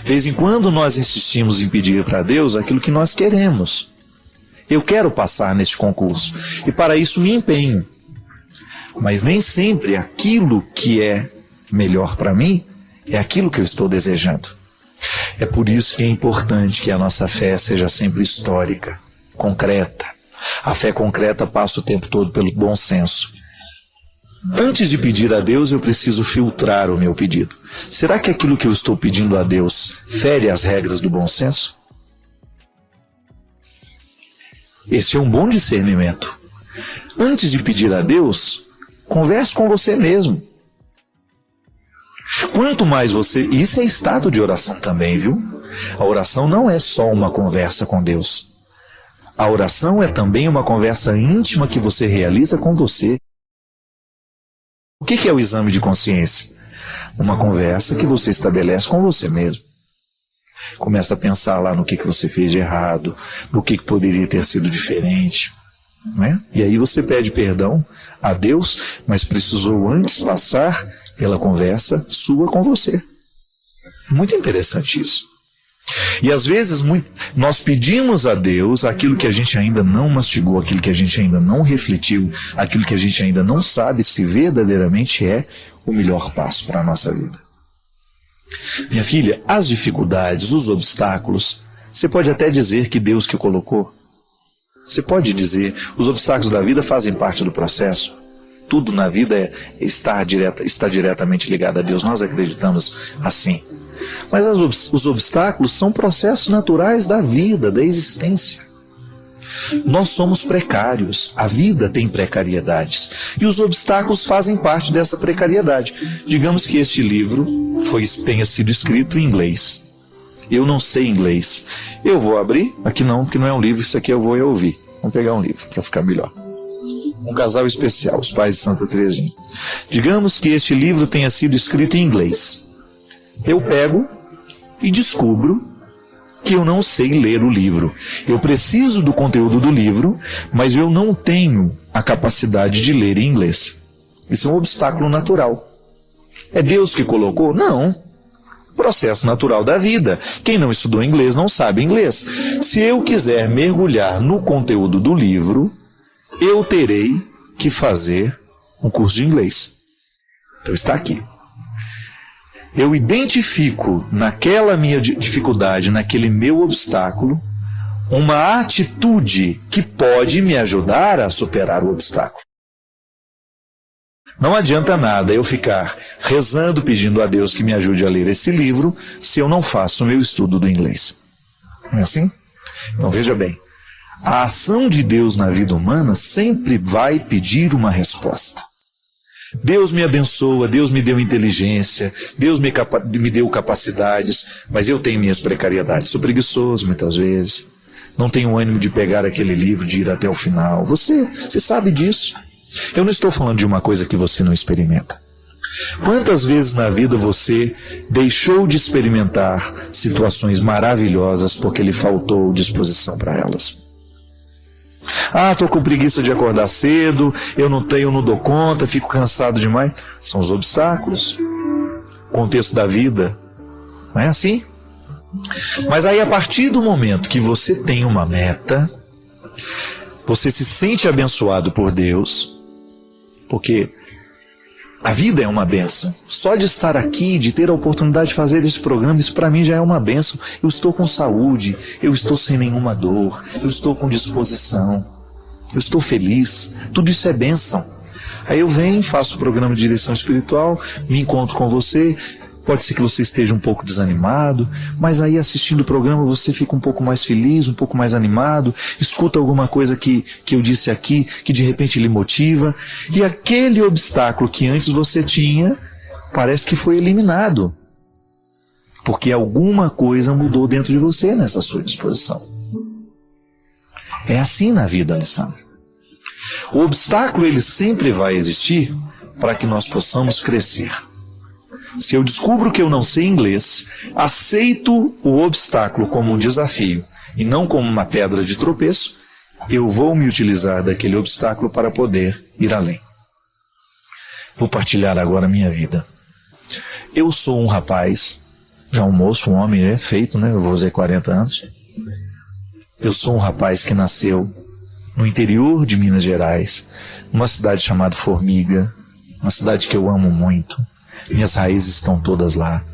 De vez em quando nós insistimos em pedir para Deus aquilo que nós queremos. Eu quero passar neste concurso e para isso me empenho. Mas nem sempre aquilo que é melhor para mim é aquilo que eu estou desejando. É por isso que é importante que a nossa fé seja sempre histórica, concreta. A fé concreta passa o tempo todo pelo bom senso. Antes de pedir a Deus, eu preciso filtrar o meu pedido. Será que aquilo que eu estou pedindo a Deus fere as regras do bom senso? Esse é um bom discernimento. Antes de pedir a Deus, converse com você mesmo. Quanto mais você... Isso é estado de oração também, viu? A oração não é só uma conversa com Deus. A oração é também uma conversa íntima que você realiza com você. O que é o exame de consciência? Uma conversa que você estabelece com você mesmo. Começa a pensar lá no que você fez de errado, no que poderia ter sido diferente. Né? E aí você pede perdão a Deus, mas precisou antes passar pela conversa sua com você. Muito interessante isso. E às vezes nós pedimos a Deus aquilo que a gente ainda não mastigou, aquilo que a gente ainda não refletiu, aquilo que a gente ainda não sabe se verdadeiramente é o melhor passo para a nossa vida. Minha filha, as dificuldades, os obstáculos, você pode até dizer que Deus que colocou. Você pode dizer, os obstáculos da vida fazem parte do processo. Tudo na vida está diretamente ligado a Deus, nós acreditamos assim. Mas os obstáculos são processos naturais da vida, da existência. Nós somos precários, a vida tem precariedades, e os obstáculos fazem parte dessa precariedade. Digamos que este livro tenha sido escrito em inglês. Eu não sei inglês. Eu vou abrir, aqui não, porque não é um livro, isso aqui eu vou ouvir. Vamos pegar um livro para ficar melhor. Um casal especial, os pais de Santa Teresinha. Digamos que este livro tenha sido escrito em inglês. Eu pego e descubro que eu não sei ler o livro. Eu preciso do conteúdo do livro, mas eu não tenho a capacidade de ler em inglês. Isso é um obstáculo natural. É Deus que colocou? Não. Processo natural da vida. Quem não estudou inglês não sabe inglês. Se eu quiser mergulhar no conteúdo do livro, eu terei que fazer um curso de inglês. Então está aqui. Eu identifico naquela minha dificuldade, naquele meu obstáculo, uma atitude que pode me ajudar a superar o obstáculo. Não adianta nada eu ficar rezando, pedindo a Deus que me ajude a ler esse livro, se eu não faço o meu estudo do inglês. Não é assim? Então veja bem, a ação de Deus na vida humana sempre vai pedir uma resposta. Deus me abençoa, Deus me deu inteligência, Deus me deu capacidades, mas eu tenho minhas precariedades. Sou preguiçoso muitas vezes, não tenho ânimo de pegar aquele livro, de ir até o final. Você sabe disso. Eu não estou falando de uma coisa que você não experimenta. Quantas vezes na vida você deixou de experimentar situações maravilhosas porque lhe faltou disposição para elas? Ah, estou com preguiça de acordar cedo, eu não dou conta, fico cansado demais. São os obstáculos, o contexto da vida. Não é assim? Mas aí, a partir do momento que você tem uma meta, você se sente abençoado por Deus, porque A vida é uma bênção. Só de estar aqui, de ter a oportunidade de fazer esse programa, isso para mim já é uma bênção. Eu estou com saúde, eu estou sem nenhuma dor, eu estou com disposição, eu estou feliz. Tudo isso é bênção. Aí eu venho, faço o programa de direção espiritual, me encontro com você. Pode ser que você esteja um pouco desanimado, mas aí assistindo o programa você fica um pouco mais feliz, um pouco mais animado, escuta alguma coisa que eu disse aqui, que de repente lhe motiva, e aquele obstáculo que antes você tinha, parece que foi eliminado, porque alguma coisa mudou dentro de você nessa sua disposição. É assim na vida, Alessandro. O obstáculo ele sempre vai existir para que nós possamos crescer. Se eu descubro que eu não sei inglês, aceito o obstáculo como um desafio e não como uma pedra de tropeço, eu vou me utilizar daquele obstáculo para poder ir além. Vou partilhar agora a minha vida. Eu sou um rapaz, já um moço, um homem feito, eu vou fazer 40 anos. Eu sou um rapaz que nasceu no interior de Minas Gerais, numa cidade chamada Formiga, uma cidade que eu amo muito. Minhas raízes estão todas lá.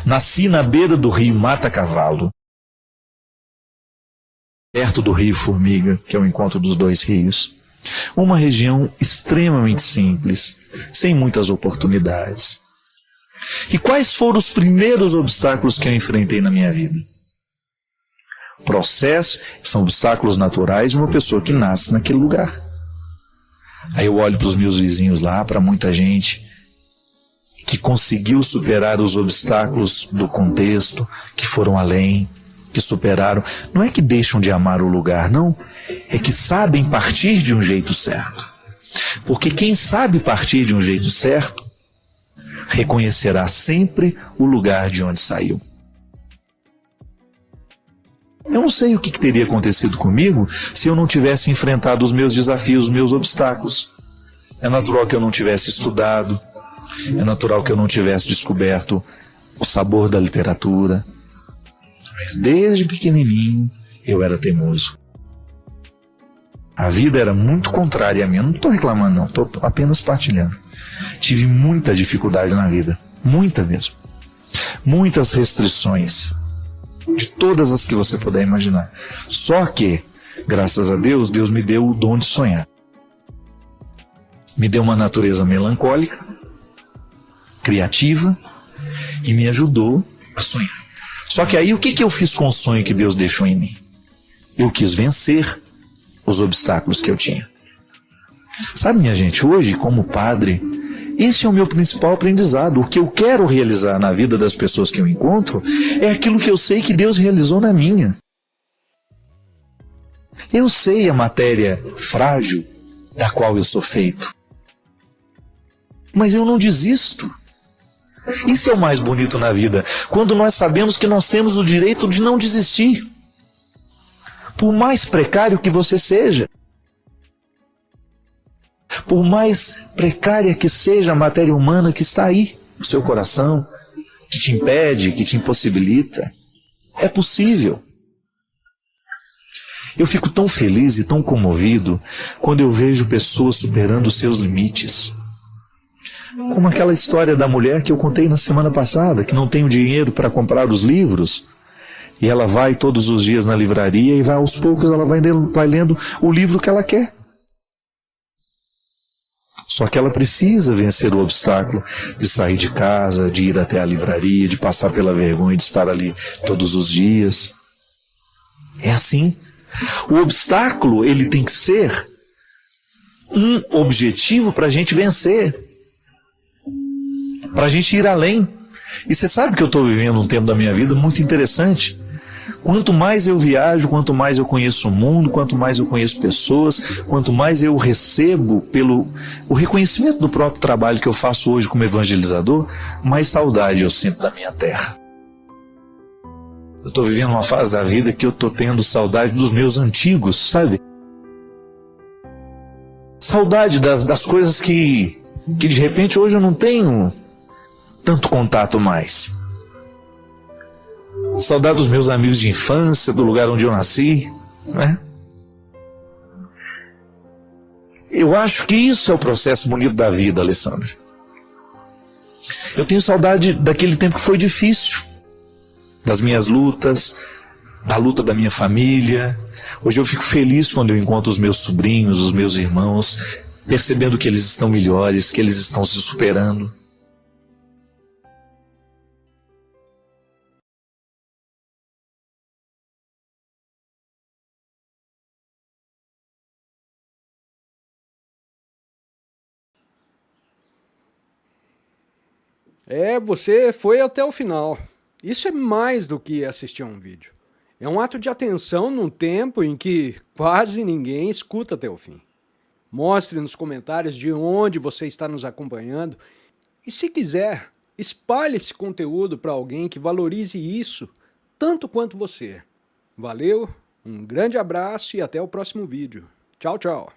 Nasci na beira do rio Mata Cavalo, perto do rio Formiga, que é o encontro dos dois rios. Uma região extremamente simples, sem muitas oportunidades. E quais foram os primeiros obstáculos que eu enfrentei na minha vida? Processo, são obstáculos naturais de uma pessoa que nasce naquele lugar. Aí eu olho para os meus vizinhos lá, para muita gente que conseguiu superar os obstáculos do contexto, que foram além, que superaram. Não é que deixam de amar o lugar, não. É que sabem partir de um jeito certo. Porque quem sabe partir de um jeito certo, reconhecerá sempre o lugar de onde saiu. Eu não sei o que teria acontecido comigo se eu não tivesse enfrentado os meus desafios, os meus obstáculos. É natural que eu não tivesse estudado, é natural que eu não tivesse descoberto o sabor da literatura. Mas desde pequenininho eu era teimoso. A vida era muito contrária a mim. Eu não estou reclamando não, estou apenas partilhando. Tive muita dificuldade na vida, muita mesmo. Muitas restrições, de todas as que você puder imaginar. Só que, graças a Deus, Deus me deu o dom de sonhar. Me deu uma natureza melancólica, criativa, e me ajudou a sonhar. Só que aí o que eu fiz com o sonho que Deus deixou em mim? Eu quis vencer os obstáculos que eu tinha. Sabe, minha gente, hoje, como padre, esse é o meu principal aprendizado. O que eu quero realizar na vida das pessoas que eu encontro é aquilo que eu sei que Deus realizou na minha. Eu sei a matéria frágil da qual eu sou feito. Mas eu não desisto. Isso é o mais bonito na vida, quando nós sabemos que nós temos o direito de não desistir. Por mais precário que você seja, por mais precária que seja a matéria humana que está aí no seu coração, que te impede, que te impossibilita, é possível. Eu fico tão feliz e tão comovido quando eu vejo pessoas superando os seus limites. Como aquela história da mulher que eu contei na semana passada, que não tem o dinheiro para comprar os livros, e ela vai todos os dias na livraria e vai aos poucos ela vai lendo o livro que ela quer. Só que ela precisa vencer o obstáculo de sair de casa, de ir até a livraria, de passar pela vergonha de estar ali todos os dias. É assim. O obstáculo, ele tem que ser um objetivo para a gente vencer, para a gente ir além. E você sabe que eu estou vivendo um tempo da minha vida muito interessante. Quanto mais eu viajo, quanto mais eu conheço o mundo, quanto mais eu conheço pessoas, quanto mais eu recebo pelo o reconhecimento do próprio trabalho que eu faço hoje como evangelizador, mais saudade eu sinto da minha terra. Eu estou vivendo uma fase da vida que eu estou tendo saudade dos meus antigos, sabe? Saudade das coisas que de repente hoje eu não tenho tanto contato mais. Saudade dos meus amigos de infância, do lugar onde eu nasci, né? Eu acho que isso é o processo bonito da vida, Alessandra. Eu tenho saudade daquele tempo que foi difícil, das minhas lutas, da luta da minha família. Hoje eu fico feliz quando eu encontro os meus sobrinhos, os meus irmãos, percebendo que eles estão melhores, que eles estão se superando. Você foi até o final. Isso é mais do que assistir a um vídeo. É um ato de atenção num tempo em que quase ninguém escuta até o fim. Mostre nos comentários de onde você está nos acompanhando e, se quiser, espalhe esse conteúdo para alguém que valorize isso tanto quanto você. Valeu, um grande abraço e até o próximo vídeo. Tchau, tchau.